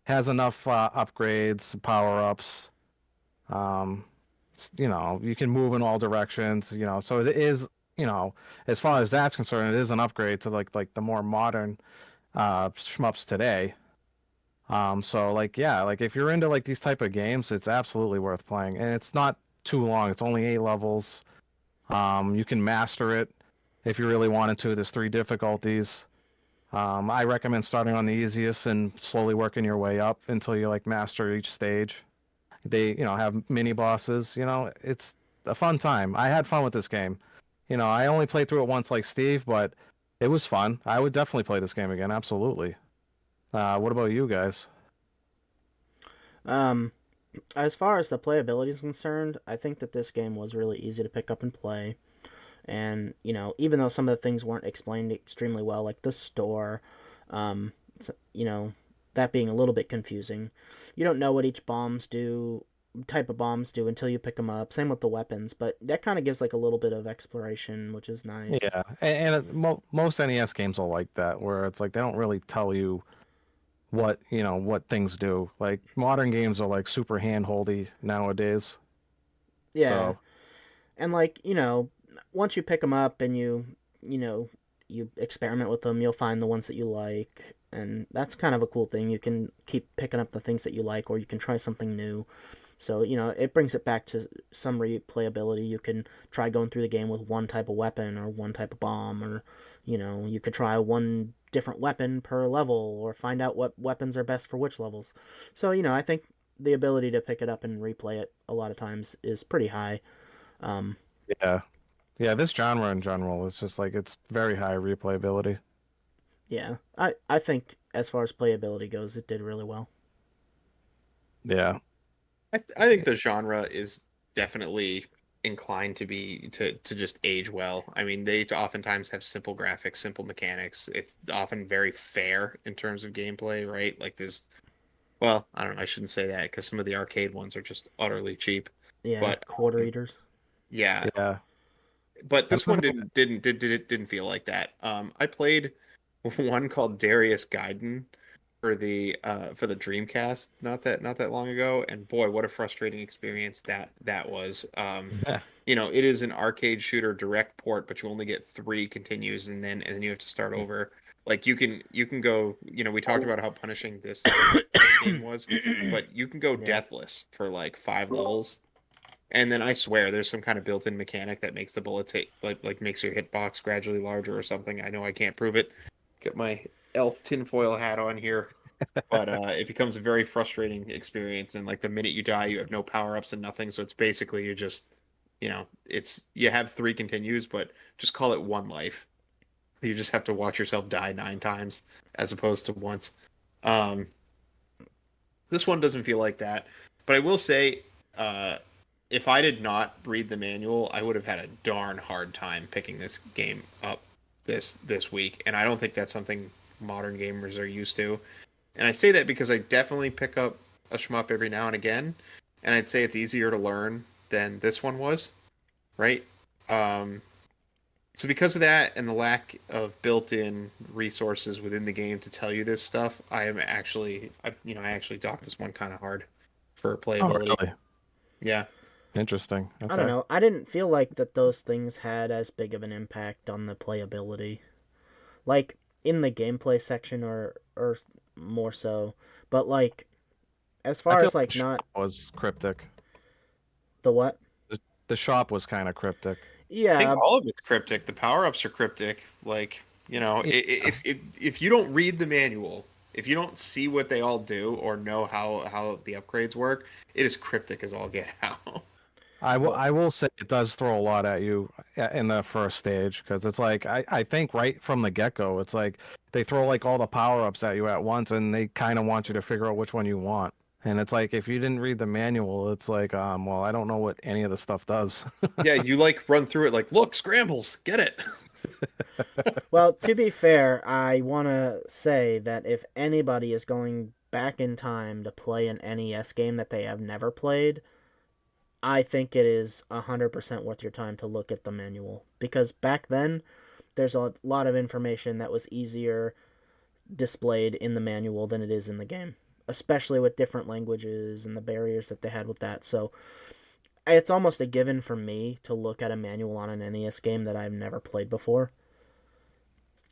Has enough upgrades, power ups. Um, you can move in all directions. So it is, as far as that's concerned, it is an upgrade to like the more modern shmups today. So like yeah, like if you're into like these type of games, it's absolutely worth playing, and it's not too long. It's only 8 levels. You can master it if you really wanted to. There's 3 difficulties. I recommend starting on the easiest and slowly working your way up until you like master each stage. They, have mini bosses. It's a fun time. I had fun with this game. I only played through it once like Steve, but it was fun. I would definitely play this game again. Absolutely. What about you guys? Um, as far as the playability is concerned, I think that this game was really easy to pick up and play. And even though some of the things weren't explained extremely well, like the store, um, you know, that being a little bit confusing. You don't know what each type of bombs do until you pick them up. Same with the weapons, but that kind of gives like a little bit of exploration, which is nice. Yeah, and most NES games are like that, where it's like they don't really tell you. what things do. Like modern games are like super handholdy nowadays. Yeah, So and like once you pick them up and you know you experiment with them, you'll find the ones that you like, and that's kind of a cool thing. You can keep picking up the things that you like, or you can try something new. So it brings it back to some replayability. You can try going through the game with one type of weapon or one type of bomb, or you could try one different weapon per level, or find out what weapons are best for which levels. So I think the ability to pick it up and replay it a lot of times is pretty high. Um, yeah, yeah. This genre in general is just like it's very high replayability. yeah, I think as far as playability goes, it did really well. Yeah, I think the genre is definitely inclined to be to just age well. I mean, they oftentimes have simple graphics, simple mechanics. It's often very fair in terms of gameplay, right? Like this, well, I don't know, I shouldn't say that because some of the arcade ones are just utterly cheap. Yeah, But quarter eaters. yeah, yeah. but And this one didn't feel like that. I played one called Darius Gaiden for the Dreamcast not that long ago, and boy, what a frustrating experience that was. Yeah. It is an arcade shooter direct port, but you only get three continues, and then you have to start over. Like you can go. We talked about how punishing this game was, but you can go Yeah. deathless for like 5 levels. And then I swear there's some kind of built-in mechanic that makes the bullets hit, like makes your hitbox gradually larger or something. I know I can't prove it. Get my elf tinfoil hat on here, but it becomes a very frustrating experience. And like the minute you die, you have no power-ups and nothing. So it's basically you just, you have three continues, but just call it one life. You just have to watch yourself die 9 times as opposed to once. Um, this one doesn't feel like that, but I will say, uh, if I did not read the manual, I would have had a darn hard time picking this game up this week, and I don't think that's something modern gamers are used to. And I say that because I definitely pick up a shmup every now and again, and I'd say it's easier to learn than this one was, right? Um, so because of that and the lack of built-in resources within the game to tell you this stuff, I actually docked this one kind of hard for Oh, playability. really? Yeah. Interesting. I don't Okay. know. I didn't feel like that those things had as big of an impact on the playability. Like in the gameplay section or more so. But like as I far feel as like the like not shop was cryptic. the what? The shop was kind of cryptic. I think Yeah, all of it's cryptic. The power-ups are cryptic. Like, Yeah. if you don't read the manual, if you don't see what they all do or know how the upgrades work, it is cryptic as all get out. well, I will say it does throw a lot at you in the first stage because it's like I think right from the get-go it's like they throw like all the power-ups at you at once and they kind of want you to figure out which one you want. And it's like if you didn't read the manual, it's like well, I don't know what any of the stuff does. Yeah, you like run through it like, look, scrambles, get it. well, to be fair, I want to say that if anybody is going back in time to play an NES game that they have never played, I think it is 100% worth your time to look at the manual because back then there's a lot of information that was easier displayed in the manual than it is in the game, especially with different languages and the barriers that they had with that. So it's almost a given for me to look at a manual on an NES game that I've never played before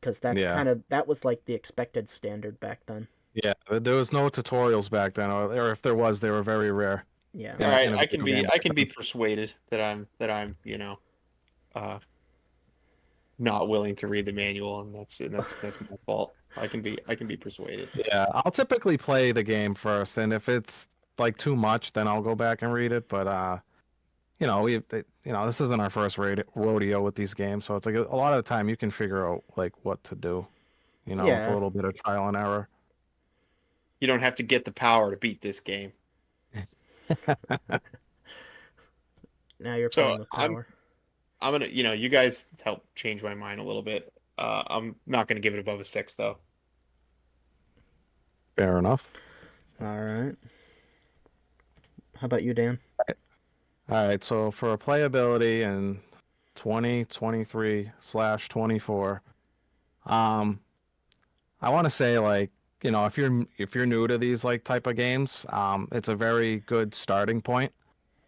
because Yeah. that was like the expected standard back then. Yeah, there was no tutorials back then, or if there was, they were very rare Yeah. All in right, a I can video be game I back can be then. persuaded that I'm uh not willing to read the manual, and that's my fault. I can be persuaded. Yeah, I'll typically play the game first, and if it's like too much, then I'll go back and read it. But this isn't our first rodeo with these games, so it's like a lot of the time you can figure out like what to do, with a Yeah. little bit of trial and error. You don't have to get the power to beat this game. Now you're So playing with I'm power. I'm gonna, you guys help change my mind a little bit. I'm not gonna give it above a 6 though. Fair enough. All right. How about you, Dan? All right, so for playability in 2023/24, um, I want to say like if you're new to these like type of games, it's a very good starting point.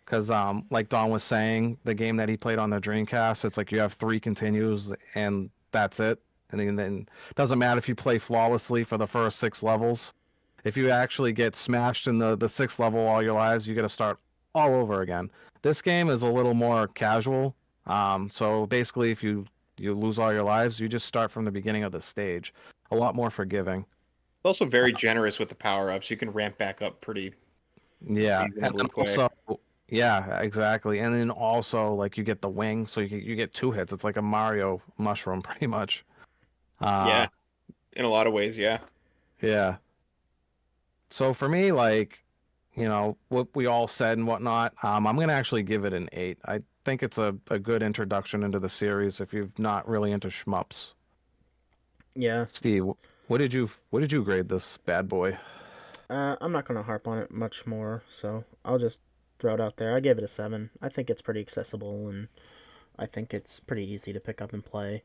Because like Don was saying, the game that he played on the Dreamcast, it's like you have three continues and that's it. And then it doesn't matter if you play flawlessly for the first 6 levels. If you actually get smashed in the sixth level all your lives, you got to start all over again. This game is a little more casual. So basically, if you lose all your lives, you just start from the beginning of the stage. A lot more forgiving. It's also very generous with the power-ups. You can ramp back up pretty Yeah, and reasonably then quick. also, yeah, exactly. And then also, like you get the wing, so you get 2 hits. It's like a Mario mushroom, pretty much. Uh, Yeah, in a lot of ways, yeah. yeah. So for me, like, what we all said and whatnot, I'm gonna actually give it an 8. I think it's a good introduction into the series if you've not really into shmups. Yeah. Steve, what did you grade this bad boy? I'm not gonna harp on it much more, so I'll just throw it out there. I gave it a 7. I think it's pretty accessible, and I think it's pretty easy to pick up and play.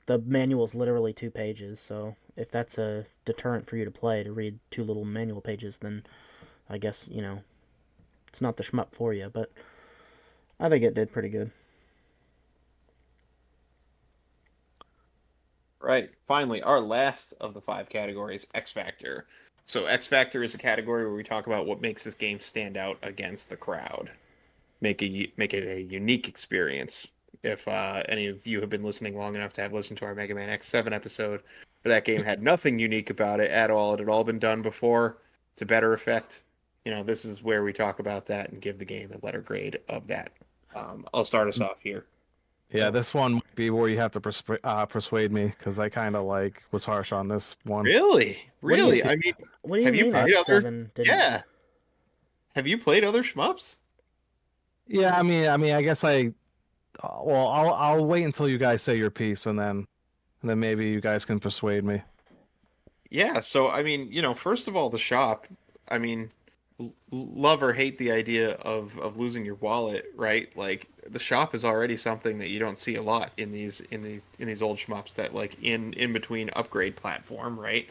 The manual's literally 2 pages, so if that's a deterrent for you to play, to read 2 little manual pages, then I guess, it's not the shmup for you, but I think it did pretty good. Right. Finally, our last of the 5 categories, X Factor. So X Factor is a category where we talk about what makes this game stand out against the crowd. Make it a unique experience. If any of you have been listening long enough to have listened to our Mega Man X7 episode, where that game had nothing unique about it at all, it had all been done before to better effect. This is where we talk about that and give the game a letter grade of that. I'll start us off here. Yeah, this one might be where you have to persuade me because I kind of like was harsh on this one. Really? What do you Really? I mean, what do you have you mean played other? X7 didn't? Yeah. Have you played other shmups? Yeah, I mean, I guess well, I'll wait until you guys say your piece and then maybe you guys can persuade me. Yeah, so I mean, first of all, the shop, I mean, love or hate the idea of losing your wallet, right? Like the shop is already something that you don't see a lot in these old shmups that like in between upgrade platform, right?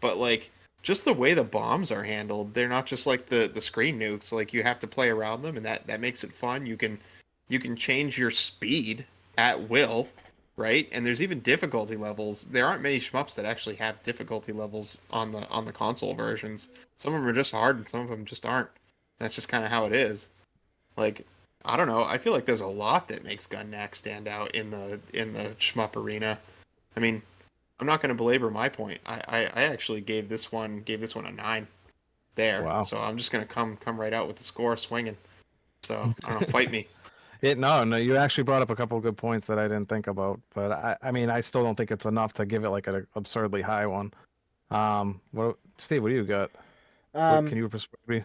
But like just the way the bombs are handled, they're not just like the screen nukes, like you have to play around them and that makes it fun. You can change your speed at will, right? And there's even difficulty levels. There aren't many shmups that actually have difficulty levels on the console versions. Some of them are just hard, and some of them just aren't. That's just kind of how it is. Like, I don't know. I feel like there's a lot that makes Gun Nac stand out in the shmup arena. I mean, I'm not going to belabor my point. I actually gave this one a 9 there. Wow. So I'm just going to come right out with the score swinging. So I don't know. Fight me. No, you actually brought up a couple of good points that I didn't think about, but I mean, I still don't think it's enough to give it like an absurdly high one. Steve, what do you got? What Um, can you persuade me?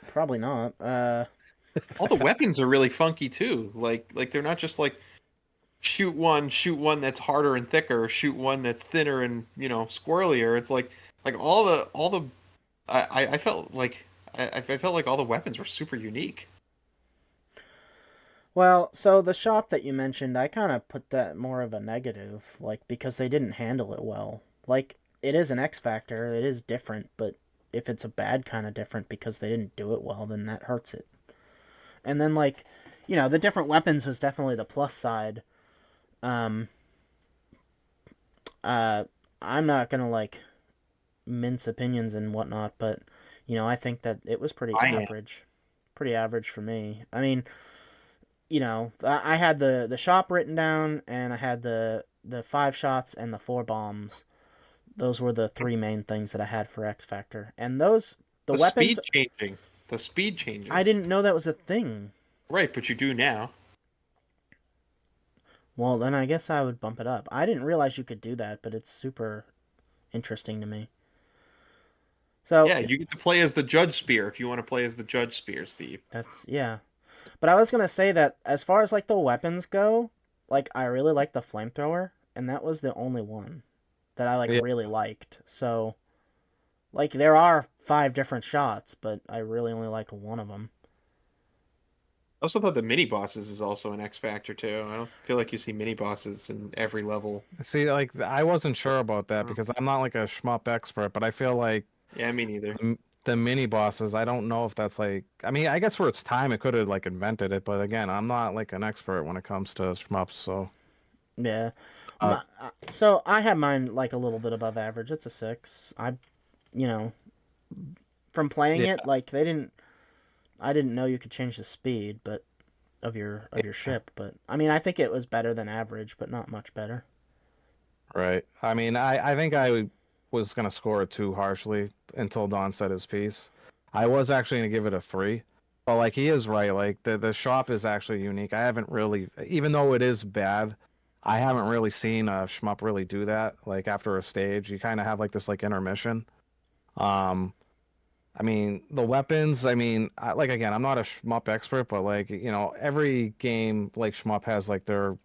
Probably not. All the weapons are really funky too. Like they're not just like shoot one that's harder and thicker, shoot one that's thinner and squirrelier. It's like all the I felt like I felt like all the weapons were super unique. Well, so the shop that you mentioned, I kind of put that more of a negative, like because they didn't handle it well. Like it is an X Factor, it is different, but if it's a bad kind of different because they didn't do it well, then that hurts it. And then like, the different weapons was definitely the plus side. Um, uh, I'm not gonna like mince opinions and whatnot, but I think that it was I am. pretty average for me. I mean, I had the shop written down, and I had the 5 shots and the 4 bombs. Those were the 3 main things that I had for X Factor, and the The weapons. speed changing. The speed I changing. didn't know that was a thing. Right, but you do now. Well, then I guess I would bump it up. I didn't realize you could do that, but it's super interesting to me. So Yeah, you get to play as the Judge Spear if you want to play as the Judge Spear, Steve. that's yeah. But I was gonna say that as far as like the weapons go, like I really like the flamethrower, and that was the only one that I like Yeah, really liked. So like there are 5 different shots, but I really only liked one of them. I also thought the mini bosses is also an X factor too. I don't feel like you see mini bosses in every level. See, like I wasn't sure about that Oh, because I'm not like a shmup expert, but I feel like yeah, me neither. the mini bosses, I don't know if that's like, I mean, I guess for its time it could have like invented it, but again, I'm not like an expert when it comes to shmups, so Yeah. uh, So I had mine like a little bit above average. It's a 6. You know, from playing yeah, it, like they didn't. I didn't know you could change the speed, but of your yeah, ship. But I mean, I think it was better than average, but not much better. right. I mean, I think I was gonna score it too harshly until Don said his piece. I was actually gonna give it a 3. But like he is right, like the shop is actually unique. I haven't really, even though it is bad, I haven't really seen a shmup really do that. Like after a stage, you kind of have like this like intermission. Um, I mean, the weapons, I mean, like again, I'm not a shmup expert, but like, every game like shmup has like their,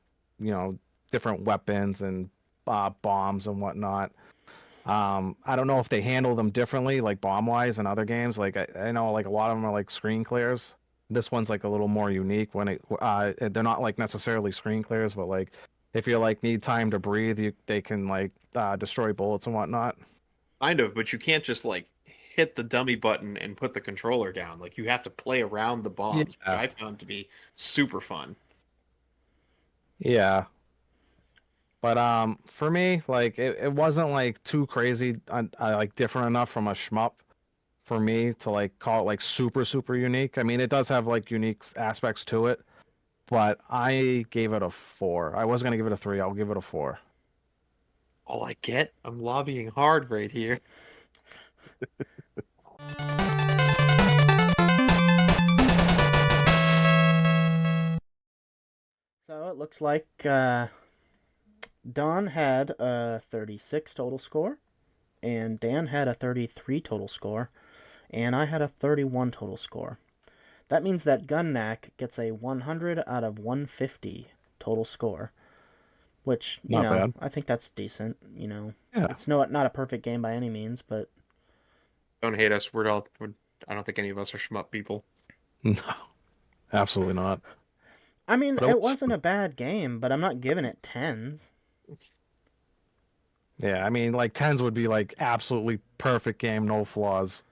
different weapons and bombs and whatnot. I don't know if they handle them differently, like bomb wise in other games. Like I know like a lot of them are like screen clears. This one's like a little more unique when they're not like necessarily screen clears, but like if you like need time to breathe, they can like destroy bullets and whatnot. Kind of, but you can't just like hit the dummy button and put the controller down. Like you have to play around the bombs, which Yeah. I found to be super fun. Yeah. But for me, like it wasn't like too crazy, like different enough from a shmup for me to like call it like super super unique. I mean, it does have like unique aspects to it, but I gave it a 4. I was gonna give it a 3. I'll give it a 4. All I get, I'm lobbying hard right here. So it looks like Don had a 36 total score, and Dan had a 33 total score, and I had a 31 total score. That means that Gun Nac gets a 100 out of 150 total score, which, Not bad. I think that's decent. Yeah. It's not a perfect game by any means, but Don't hate us. I don't think any of us are shmup people. No, absolutely not. I mean, But it it was wasn't fun. a bad game, but I'm not giving it tens. Yeah, I mean, like tens would be like absolutely perfect game, no flaws.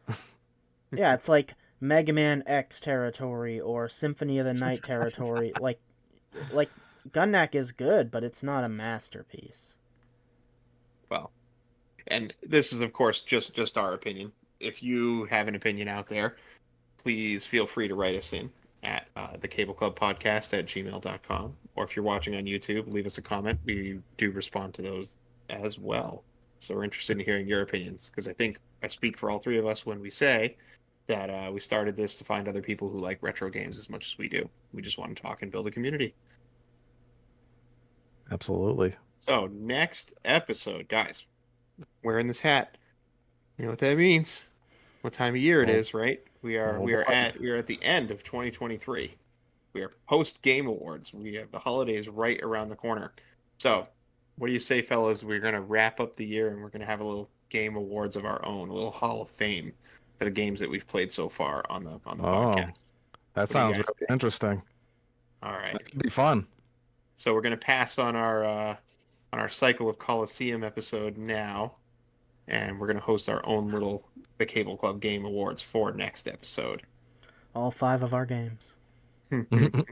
Yeah, it's like Mega Man X territory or Symphony of the Night territory. Like Gun Nac is good, but it's not a masterpiece. Well, and this is of course just our opinion. If you have an opinion out there, please feel free to write us in at the Cable Club Podcast at gmail.com. Or if you're watching on YouTube, leave us a comment. We do respond to those as well. So we're interested in hearing your opinions because I think I speak for all three of us when we say that we started this to find other people who like retro games as much as we do. We just want to talk and build a community. Absolutely. So, next episode, guys, wearing this hat. You know what that means? What time of year it Oh, is, right? We are oh we are boy. at we are at the end of 2023. We are post Game Awards. We have the holidays right around the corner. So, what do you say, fellas? We're gonna wrap up the year and we're gonna have a little Game Awards of our own, a little Hall of Fame for the games that we've played so far on the Oh, podcast. that What do you sounds guys really think? interesting. All That right. could be fun. So we're gonna pass on our cycle of Coliseum episode now, and we're gonna host our own little the Cable Club Game Awards for next episode. All 5 of our games. Aren't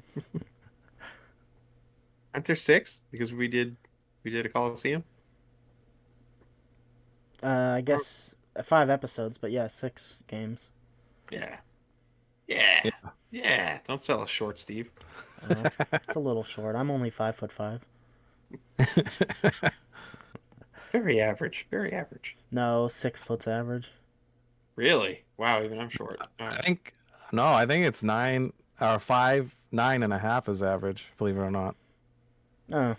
there six? Because we did a Coliseum. I guess 5 episodes, but yeah, 6 games. Yeah, yeah, Yeah. yeah. Don't sell us short, Steve. It's a little short. I'm only 5'5". Very average. Very average. No, 6 foot's average. Really? Wow. Even I'm short. All I right. think no, I think it's 9 or 5, 9.5 is average, believe it or not. Oh,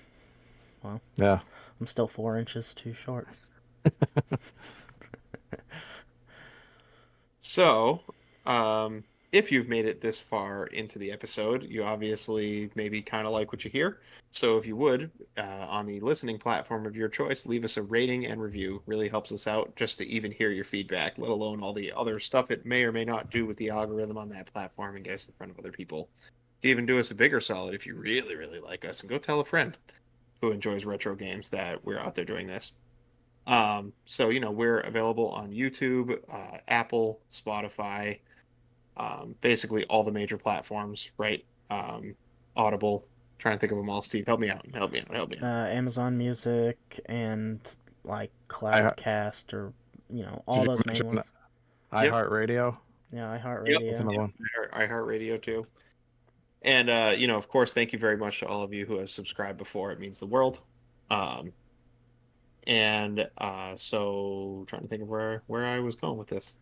well, Yeah. I'm still 4 inches too short. So, if you've made it this far into the episode, you obviously maybe kind of like what you hear. So, if you would, on the listening platform of your choice, leave us a rating and review. Really helps us out just to even hear your feedback, let alone all the other stuff it may or may not do with the algorithm on that platform and get us in front of other people. even do us a bigger solid if you really, really like us, and go tell a friend who enjoys retro games that we're out there doing this. So we're available on YouTube, Apple, Spotify, basically all the major platforms, right? Audible. Trying to think of them all. Steve, help me out. Help me out. Help me out. Amazon Music and like I Cloudcast or did all you those main mention ones. Yep. iHeartRadio? Yeah, Yep. That's iHeartRadio. another one. iHeartRadio too. And of course, thank you very much to all of you who have subscribed before. It means the world. Um, and so trying to think of where I was going with this.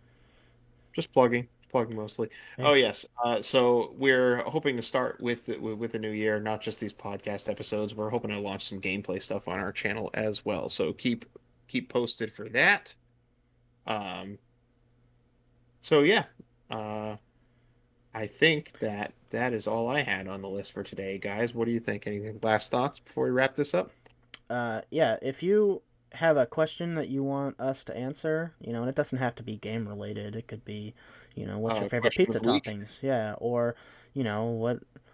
Just plugging mostly. Hey, Oh yes. So we're hoping to start with the new year, not just these podcast episodes. We're hoping to launch some gameplay stuff on our channel as well. So keep posted for that. Um. So yeah. I think that is all I had on the list for today, guys. What do you think? Any last thoughts before we wrap this up? yeah, if you have a question that you want us to answer, and it doesn't have to be game related. It could be, what's your favorite Question of pizza the week. toppings? Yeah, or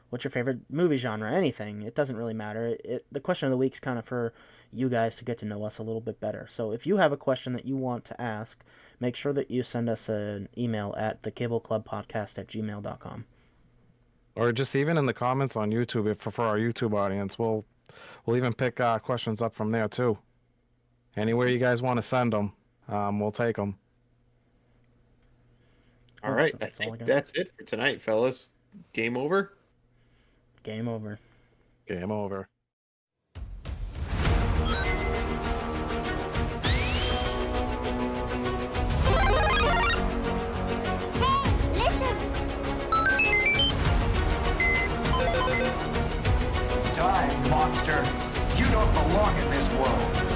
what's your favorite movie genre? Anything. It doesn't really matter. The question of the week's kind of for you guys to get to know us a little bit better. So if you have a question that you want to ask, make sure that you send us an email at thecableclubpodcast@gmail.com. Or just even in the comments on YouTube, if for our YouTube audience, we'll even pick questions up from there too. Anywhere you guys want to send them, we'll take them. All right. I That's all I think got. that's it for tonight, fellas. Game over. Game over. Game over. Die, monster! You don't belong in this world.